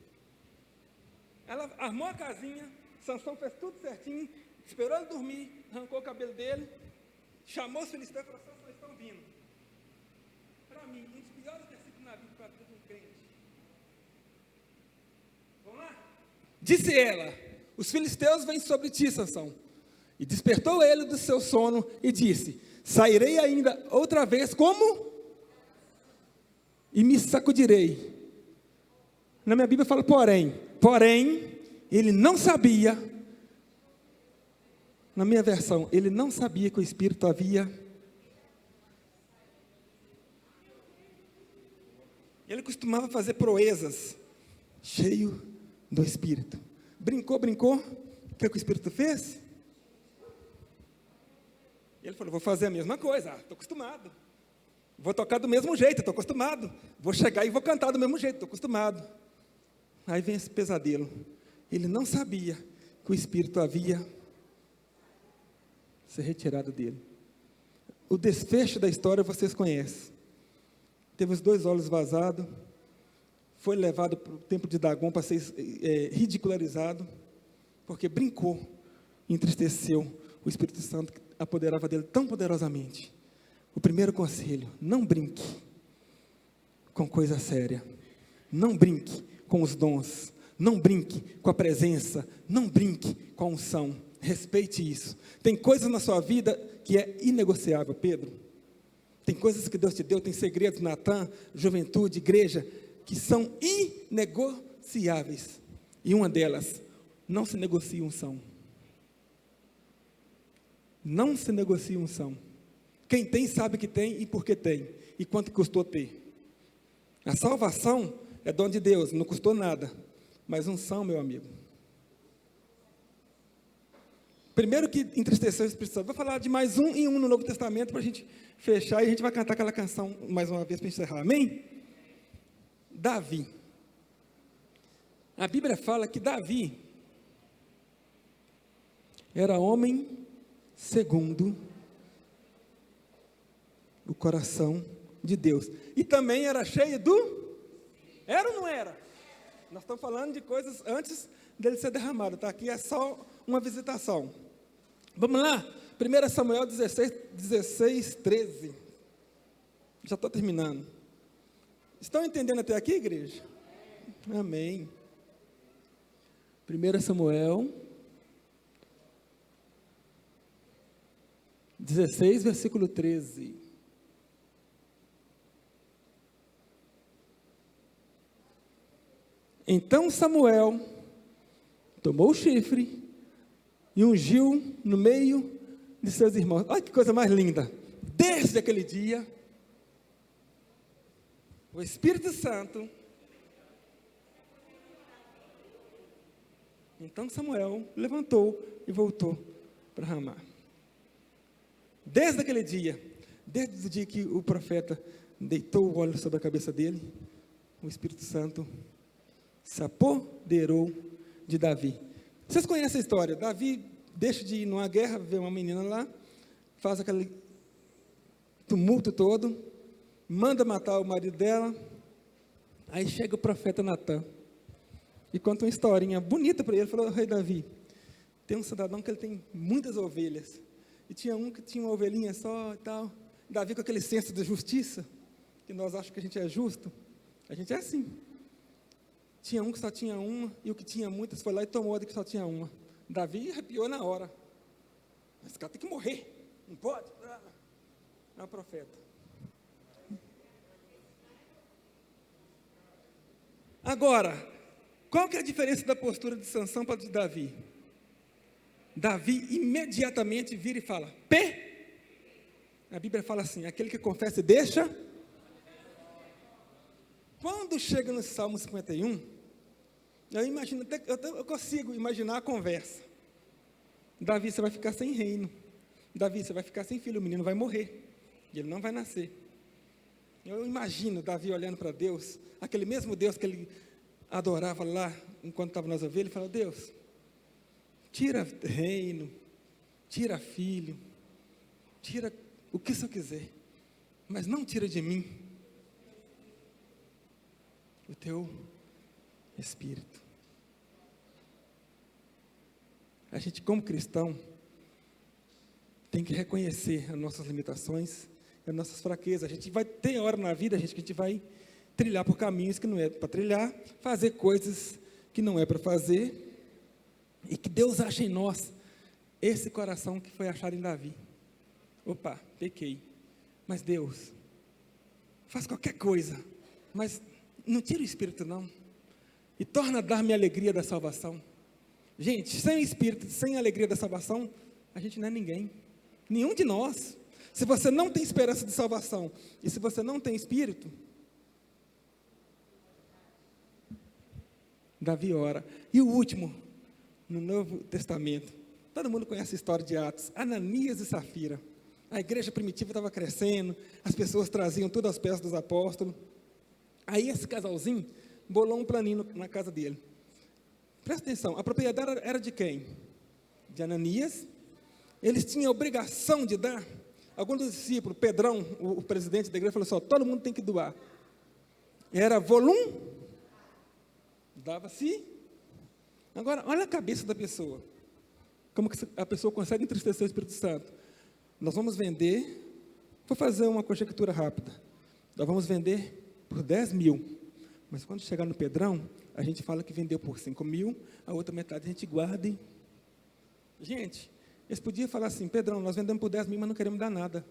Ela armou a casinha, Sansão fez tudo certinho, esperou ele dormir, arrancou o cabelo dele, chamou os filisteus e falou, Sansão, estão vindo. Para mim, um dos piores versículos na Bíblia para a vida de um crente. Vamos lá? Disse ela, os filisteus vêm sobre ti, Sansão. E despertou ele do seu sono e disse: sairei ainda outra vez como? E me sacudirei. Na minha Bíblia fala porém, ele não sabia. Na minha versão, ele não sabia que o Espírito havia. Ele costumava fazer proezas, cheio do Espírito. Brincou. O que o Espírito fez? Ele falou: vou fazer a mesma coisa, estou acostumado. Vou tocar do mesmo jeito, estou acostumado. Vou chegar e vou cantar do mesmo jeito, estou acostumado. Aí vem esse pesadelo. Ele não sabia que o Espírito havia se retirado dele. O desfecho da história vocês conhecem. Teve os 2 olhos vazados, foi levado para o templo de Dagon para ser ridicularizado, porque brincou, entristeceu o Espírito Santo que apoderava dele tão poderosamente. O primeiro conselho: não brinque com coisa séria, não brinque com os dons, não brinque com a presença, não brinque com a unção, respeite isso. Tem coisas na sua vida que é inegociável, Pedro. Tem coisas que Deus te deu, tem segredos, Natan, juventude, igreja, que são inegociáveis. E uma delas, não se negocia unção. Não se negocia unção. Quem tem sabe que tem e por que tem, e quanto custou ter. A salvação é dom de Deus, não custou nada, mas unção, meu amigo. Primeiro que entristeceu o Espírito Santo. Vou falar de mais um em um no Novo Testamento para a gente fechar, e a gente vai cantar aquela canção mais uma vez para encerrar, amém? Davi. A Bíblia fala que Davi era homem segundo o coração de Deus. E também era cheio do... Era ou não era? Nós estamos falando de coisas antes dele ser derramado, tá? Aqui é só uma visitação. Vamos lá? 1 Samuel 16, 13. Já estou terminando. Estão entendendo até aqui, igreja? Amém. 1 Samuel 16, versículo 13. Então Samuel tomou o chifre e ungiu no meio de seus irmãos. Olha que coisa mais linda. Desde aquele dia, o Espírito Santo. Então Samuel levantou e voltou para Ramá. Desde aquele dia, desde o dia que o profeta deitou o óleo sobre a cabeça dele, o Espírito Santo se apoderou de Davi. Vocês conhecem a história? Davi deixa de ir numa guerra, vê uma menina lá, faz aquele tumulto todo, manda matar o marido dela, aí chega o profeta Natan, e conta uma historinha bonita para ele. Falou: rei Davi, tem um cidadão que ele tem muitas ovelhas, e tinha um que tinha uma ovelhinha só e tal. Davi, com aquele senso de justiça, que nós achamos que a gente é justo, a gente é assim. Tinha um que só tinha uma, e o que tinha muitas foi lá e tomou a que só tinha uma. Davi arrepiou na hora. Esse cara tem que morrer, não pode. É o profeta. Agora, qual que é a diferença da postura de Sansão para a de Davi? Davi imediatamente vira e fala: P. A Bíblia fala assim: aquele que confessa e deixa. Quando chega no Salmo 51, eu imagino, eu consigo imaginar a conversa. Davi, você vai ficar sem reino. Davi, você vai ficar sem filho, o menino vai morrer, e ele não vai nascer. Eu imagino Davi olhando para Deus, aquele mesmo Deus que ele adorava lá, enquanto estava nas ovelhas. Ele falou: Deus, tira reino, tira filho, tira o que você quiser, mas não tira de mim o teu Espírito. A gente, como cristão, tem que reconhecer as nossas limitações, as nossas fraquezas. A gente vai ter hora na vida, gente, que a gente vai trilhar por caminhos que não é para trilhar, fazer coisas que não é para fazer, e que Deus acha em nós esse coração que foi achado em Davi. Opa, pequei. Mas Deus, faz qualquer coisa, mas não tira o Espírito não. E torna a dar-me a alegria da salvação. Gente, sem o Espírito, sem a alegria da salvação, a gente não é ninguém. Nenhum de nós. Se você não tem esperança de salvação, e se você não tem Espírito, Davi ora. E o último, no Novo Testamento, todo mundo conhece a história de Atos, Ananias e Safira. A igreja primitiva estava crescendo, as pessoas traziam tudo aos pés dos apóstolos. Aí esse casalzinho bolou um planinho na casa dele. Presta atenção, a propriedade era de quem? De Ananias. Eles tinham a obrigação de dar. Alguns dos discípulos, Pedrão, o presidente da igreja, falou assim, todo mundo tem que doar. Era dava-se. Agora, olha a cabeça da pessoa. Como que a pessoa consegue entristecer o Espírito Santo? Nós vamos vender, vou fazer uma conjectura rápida. Nós vamos vender por 10 mil. Mas quando chegar no Pedrão, a gente fala que vendeu por 5 mil, a outra metade a gente guarda. Gente, eles podiam falar assim, Pedrão, nós vendemos por 10 mil, mas não queremos dar nada.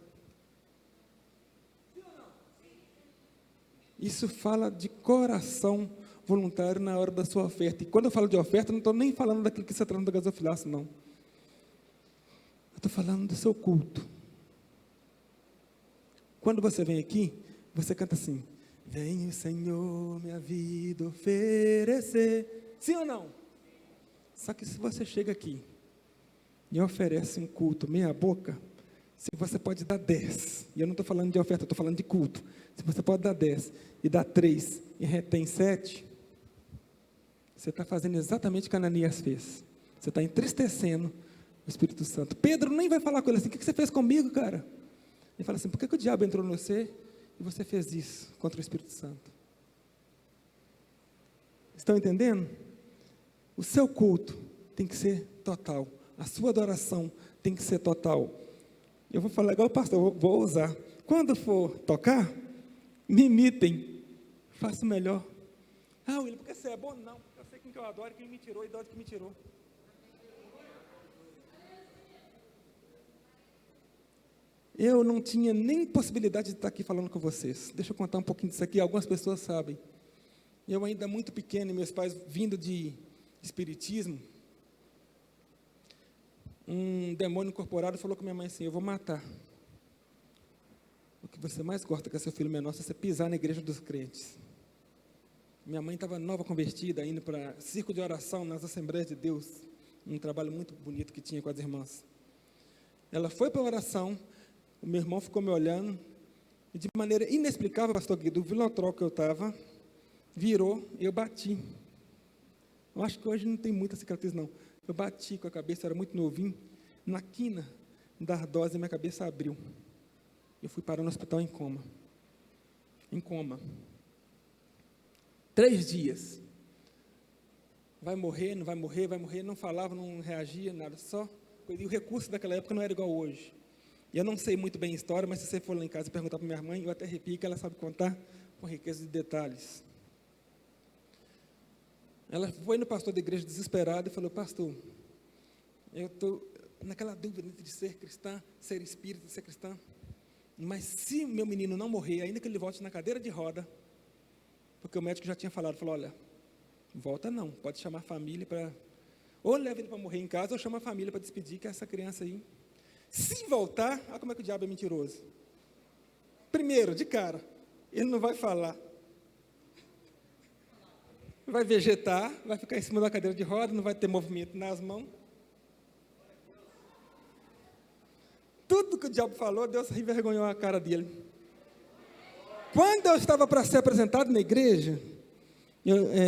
Isso fala de coração voluntário na hora da sua oferta. E quando eu falo de oferta, não estou nem falando daquilo que você traz do gasofilaço, não. Eu estou falando do seu culto. Quando você vem aqui, você canta assim, vem o Senhor minha vida oferecer. Sim ou não? Só que se você chega aqui e oferece um culto meia boca, se você pode dar 10, e eu não estou falando de oferta, eu estou falando de culto, se você pode dar 10 e dar 3 e retém 7, você está fazendo exatamente o que Ananias fez. Você está entristecendo o Espírito Santo. Pedro nem vai falar com ele assim, o que você fez comigo, cara? Ele fala assim, por que o diabo entrou em você e você fez isso contra o Espírito Santo? Estão entendendo? O seu culto tem que ser total. A sua adoração tem que ser total. Eu vou falar igual o pastor, vou usar. Quando for tocar, me imitem. Faça o melhor. Ah, William, porque você é bom? Não, eu sei quem que eu adoro, quem me tirou e de onde que me tirou. Eu não tinha nem possibilidade de estar aqui falando com vocês. Deixa eu contar um pouquinho disso aqui, algumas pessoas sabem. Eu ainda muito pequeno, e meus pais vindo de espiritismo, um demônio incorporado falou com minha mãe assim, eu vou matar. O que você mais gosta que é seu filho menor, se você pisar na igreja dos crentes. Minha mãe estava nova convertida, indo para circo de oração nas Assembleias de Deus, um trabalho muito bonito que tinha com as irmãs. Ela foi para a oração, o meu irmão ficou me olhando, e de maneira inexplicável, pastor Guido, do vilotrol que eu estava, virou e eu bati. Eu acho que hoje não tem muita cicatriz, não. Eu bati com a cabeça, eu era muito novinho, na quina da ardose, minha cabeça abriu. Eu fui parar no hospital em coma. Em coma. 3 dias. Vai morrer, não vai morrer, vai morrer. Não falava, não reagia, nada. Só. E o recurso daquela época não era igual hoje. E eu não sei muito bem a história, mas se você for lá em casa e perguntar para minha mãe, eu até arrepio que ela sabe contar com riqueza de detalhes. Ela foi no pastor da igreja desesperada e falou, pastor, eu estou naquela dúvida entre ser cristã, ser espírita, ser cristã. Mas se o meu menino não morrer, ainda que ele volte na cadeira de roda, porque o médico já tinha falado, falou, olha, volta não, pode chamar a família para, ou leva ele para morrer em casa, ou chama a família para despedir, que essa criança aí, se voltar, olha como é que o diabo é mentiroso. Primeiro, de cara, ele não vai falar. Vai vegetar, vai ficar em cima da cadeira de roda, não vai ter movimento nas mãos. Tudo que o diabo falou, Deus envergonhou a cara dele. Quando eu estava para ser apresentado na igreja,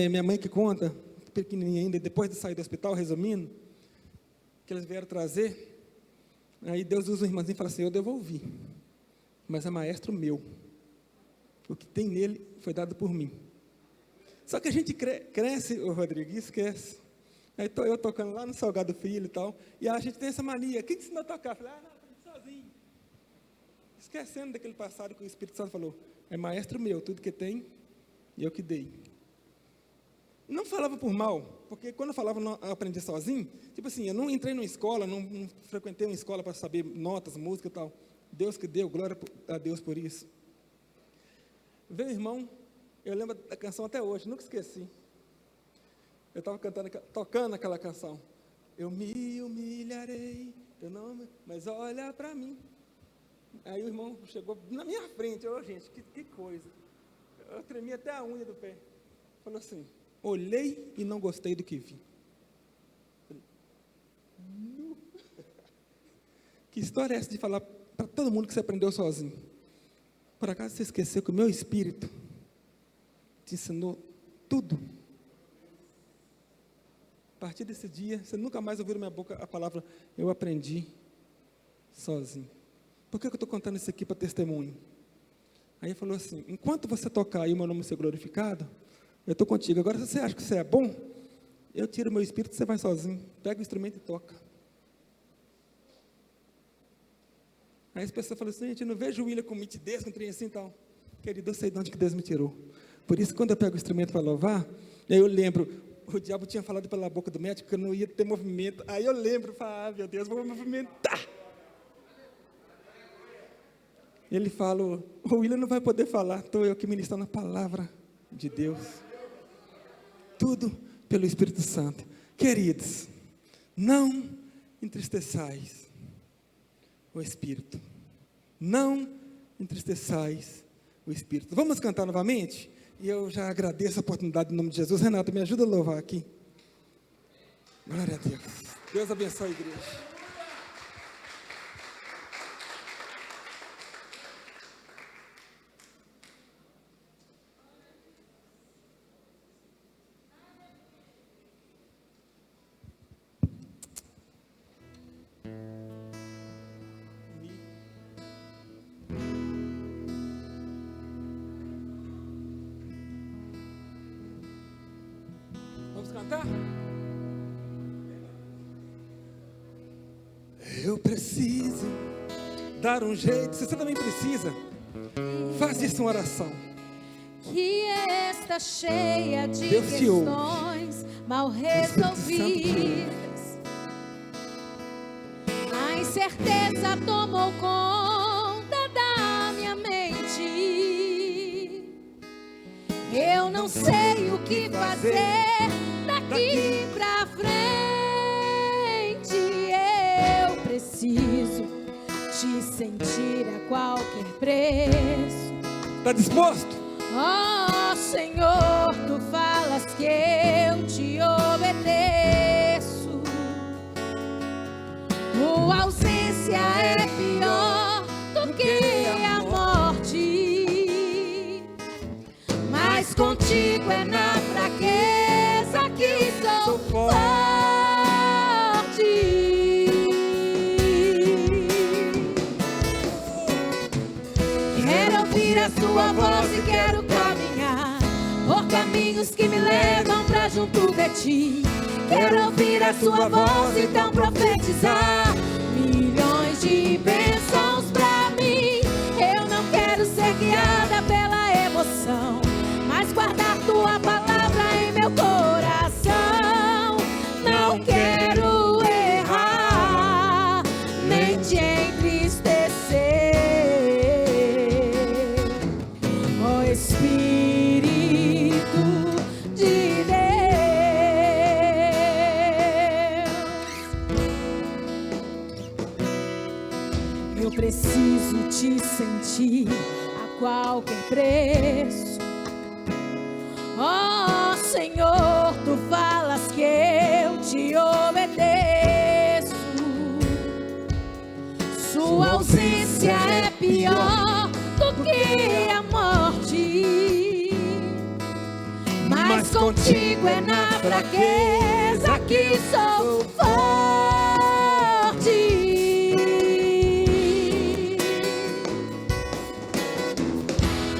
minha mãe que conta, pequenininha ainda, depois de sair do hospital, resumindo, que eles vieram trazer, aí Deus usa um irmãozinho e fala assim, eu devolvi, mas é maestro meu. O que tem nele foi dado por mim. Só que a gente cresce, o Rodrigo, e esquece. Aí estou eu tocando lá no Salgado Filho e tal, e a gente tem essa mania, quem te ensinou a tocar? Eu falei, não, sozinho. Esquecendo daquele passado que o Espírito Santo falou, é maestro meu, tudo que tem, eu que dei. Não falava por mal, porque quando eu falava, eu aprendi sozinho. Tipo assim, eu não entrei numa escola, não frequentei uma escola para saber notas, música e tal. Deus que deu, glória a Deus por isso. Veio irmão, eu lembro da canção até hoje, nunca esqueci. Eu estava tocando aquela canção. Eu me humilharei, mas olha para mim. Aí o irmão chegou na minha frente. Gente, que coisa. Eu tremi até a unha do pé. Falou assim: olhei e não gostei do que vi. Que história é essa de falar para todo mundo que você aprendeu sozinho? Por acaso você esqueceu que o meu espírito te ensinou tudo? A partir desse dia, você nunca mais ouviu na minha boca a palavra eu aprendi sozinho. Por que eu estou contando isso aqui para testemunho? Aí ele falou assim: enquanto você tocar e o meu nome ser glorificado, eu estou contigo. Agora, se você acha que você é bom, eu tiro o meu espírito e você vai sozinho. Pega o instrumento e toca. Aí as pessoas falam assim: gente, eu não vejo o William com mitidez, com trem assim e tal. Querido, eu sei de onde que Deus me tirou. Por isso, quando eu pego o instrumento para louvar, aí eu lembro, o diabo tinha falado pela boca do médico que eu não ia ter movimento. Aí eu lembro, falo: meu Deus, vou movimentar. Ele fala: o William não vai poder falar, estou eu que ministrando a palavra de Deus. Tudo pelo Espírito Santo. Queridos, não entristeçais o Espírito. Não entristeçais o Espírito. Vamos cantar novamente? E eu já agradeço a oportunidade em nome de Jesus. Renato, me ajuda a louvar aqui. Glória a Deus. Deus abençoe a igreja. Vamos cantar? Eu preciso dar um jeito. Você também precisa. Faz isso uma oração. Que está cheia de Deus te ouve. questões mal resolvidas. A incerteza tomou conta da minha mente. Eu não sei o que fazer daqui pra frente. Eu preciso te sentir a qualquer preço. Está disposto? Oh Senhor, tu falas que eu te obedeço. Tua ausência é pior do que a morte. Mas contigo é na fraqueza que sou forte. Quero ouvir a sua voz e quero caminhar por caminhos que me levam pra junto de ti. Quero ouvir a sua voz e então profetizar milhões de bênçãos pra mim. Eu não quero ser guiada pela emoção, mas guardar tua palavra em meu coração. Não quero errar, nem te entristecer. Ó Espírito de Deus, eu preciso te sentir a qualquer preço. Oh Senhor, tu falas que eu te obedeço. Sua ausência é pior do que a morte. Mas contigo é na fraqueza que sou forte.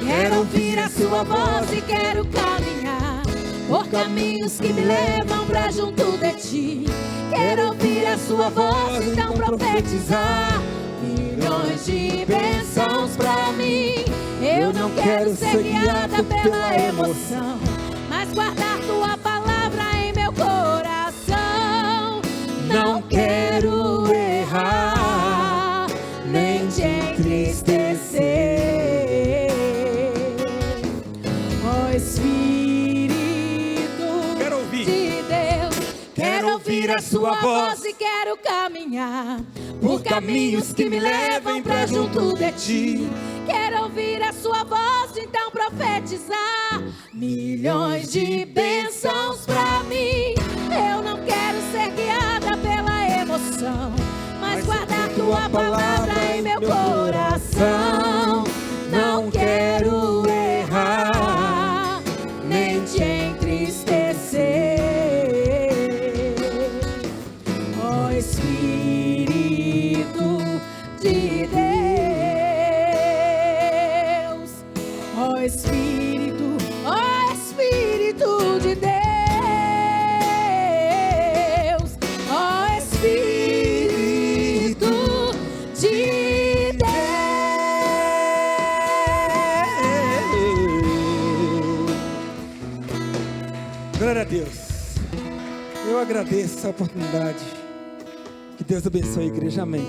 Quero ouvir a sua voz e quero caminhar por caminhos que me levam pra junto de ti. Quero ouvir a sua voz, então profetizar milhões de bênçãos pra mim. Eu não quero ser guiada pela emoção, mas guardar tua palavra ouvir a sua voz e quero caminhar por caminhos que me levam pra junto de ti. Quero ouvir a sua voz, então profetizar milhões de bênçãos pra mim. Eu não quero ser guiada pela emoção, mas guardar tua palavra em meu coração. Não quero errar, nem te entristecer. Ó Espírito de Deus, ó Espírito de Deus, ó Espírito de Deus. Glória a Deus. Eu agradeço essa oportunidade. Que Deus abençoe a igreja. Amém.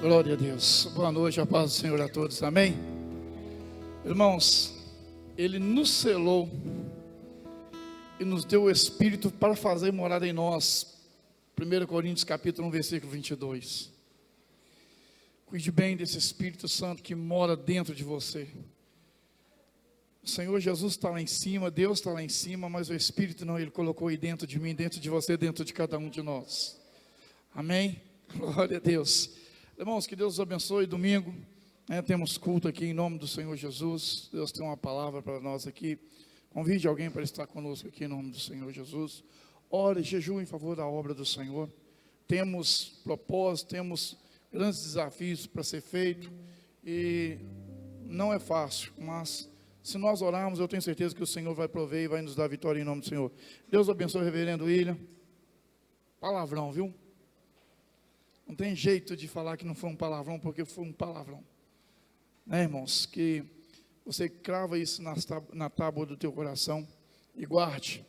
Glória a Deus. Boa noite, a paz do Senhor a todos. Amém? Irmãos, Ele nos selou e nos deu o Espírito para fazer morada em nós. 1 Coríntios capítulo 1, versículo 22. Cuide bem desse Espírito Santo que mora dentro de você. O Senhor Jesus está lá em cima, Deus está lá em cima, mas o Espírito não, Ele colocou aí dentro de mim, dentro de você, dentro de cada um de nós. Amém? Glória a Deus. Irmãos, que Deus os abençoe. Domingo, temos culto aqui em nome do Senhor Jesus. Deus tem uma palavra para nós aqui. Convide alguém para estar conosco aqui em nome do Senhor Jesus. Ore, jejue em favor da obra do Senhor. Temos propósitos, temos grandes desafios para ser feito. E não é fácil, mas se nós orarmos, eu tenho certeza que o Senhor vai prover e vai nos dar vitória em nome do Senhor. Deus abençoe, reverendo William. Palavrão, viu? Não tem jeito de falar que não foi um palavrão, porque foi um palavrão. Né, irmãos? Que você crava isso na tábua do teu coração e guarde.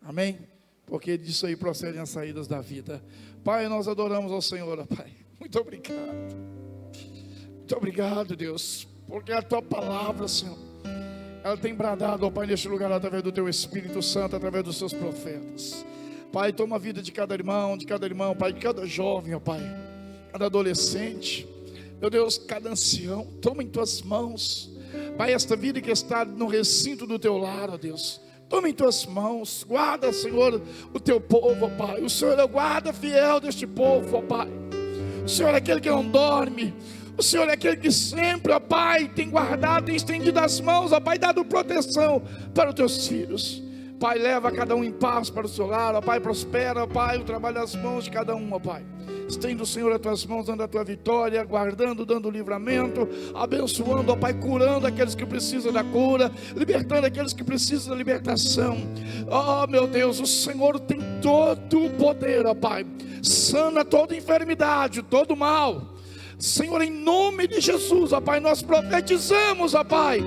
Amém? Porque disso aí procedem as saídas da vida. Pai, nós adoramos ao Senhor, Pai. Muito obrigado. Muito obrigado, Deus. Porque a tua palavra, Senhor, ela tem bradado, ó Pai, neste lugar através do teu Espírito Santo, através dos seus profetas. Pai, toma a vida de cada irmão, Pai, de cada jovem, ó Pai, cada adolescente, meu Deus, cada ancião, toma em tuas mãos, Pai, esta vida que está no recinto do teu lar, ó Deus, toma em tuas mãos, guarda, Senhor, o teu povo, ó Pai, o Senhor é o guarda fiel deste povo, ó Pai, o Senhor é aquele que não dorme, o Senhor é aquele que sempre, ó Pai, tem guardado, tem estendido as mãos, ó Pai, dado proteção para os teus filhos. Pai, leva cada um em paz para o seu lar, ó Pai, prospera, ó Pai, o trabalho das mãos de cada um, ó Pai. Estende o Senhor as tuas mãos, dando a tua vitória, guardando, dando livramento, abençoando, ó Pai, curando aqueles que precisam da cura, libertando aqueles que precisam da libertação. Oh, meu Deus, o Senhor tem todo o poder, ó Pai. Sana toda enfermidade, todo mal. Senhor, em nome de Jesus, ó Pai, nós profetizamos, ó Pai,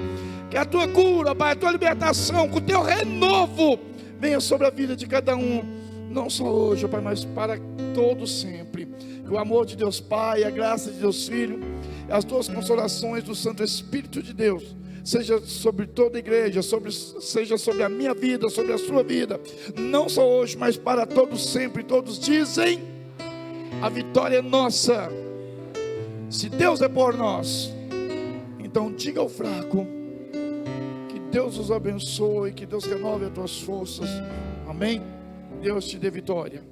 que a tua cura, Pai, a tua libertação, que o teu renovo venha sobre a vida de cada um, não só hoje, Pai, mas para todo sempre. Que o amor de Deus Pai, a graça de Deus Filho, as duas consolações do Santo Espírito de Deus, seja sobre toda a igreja, seja sobre a minha vida, sobre a sua vida, não só hoje, mas para todos sempre. Todos dizem: a vitória é nossa. Se Deus é por nós, então diga ao fraco: Deus os abençoe, que Deus renove as tuas forças. Amém? Deus te dê vitória.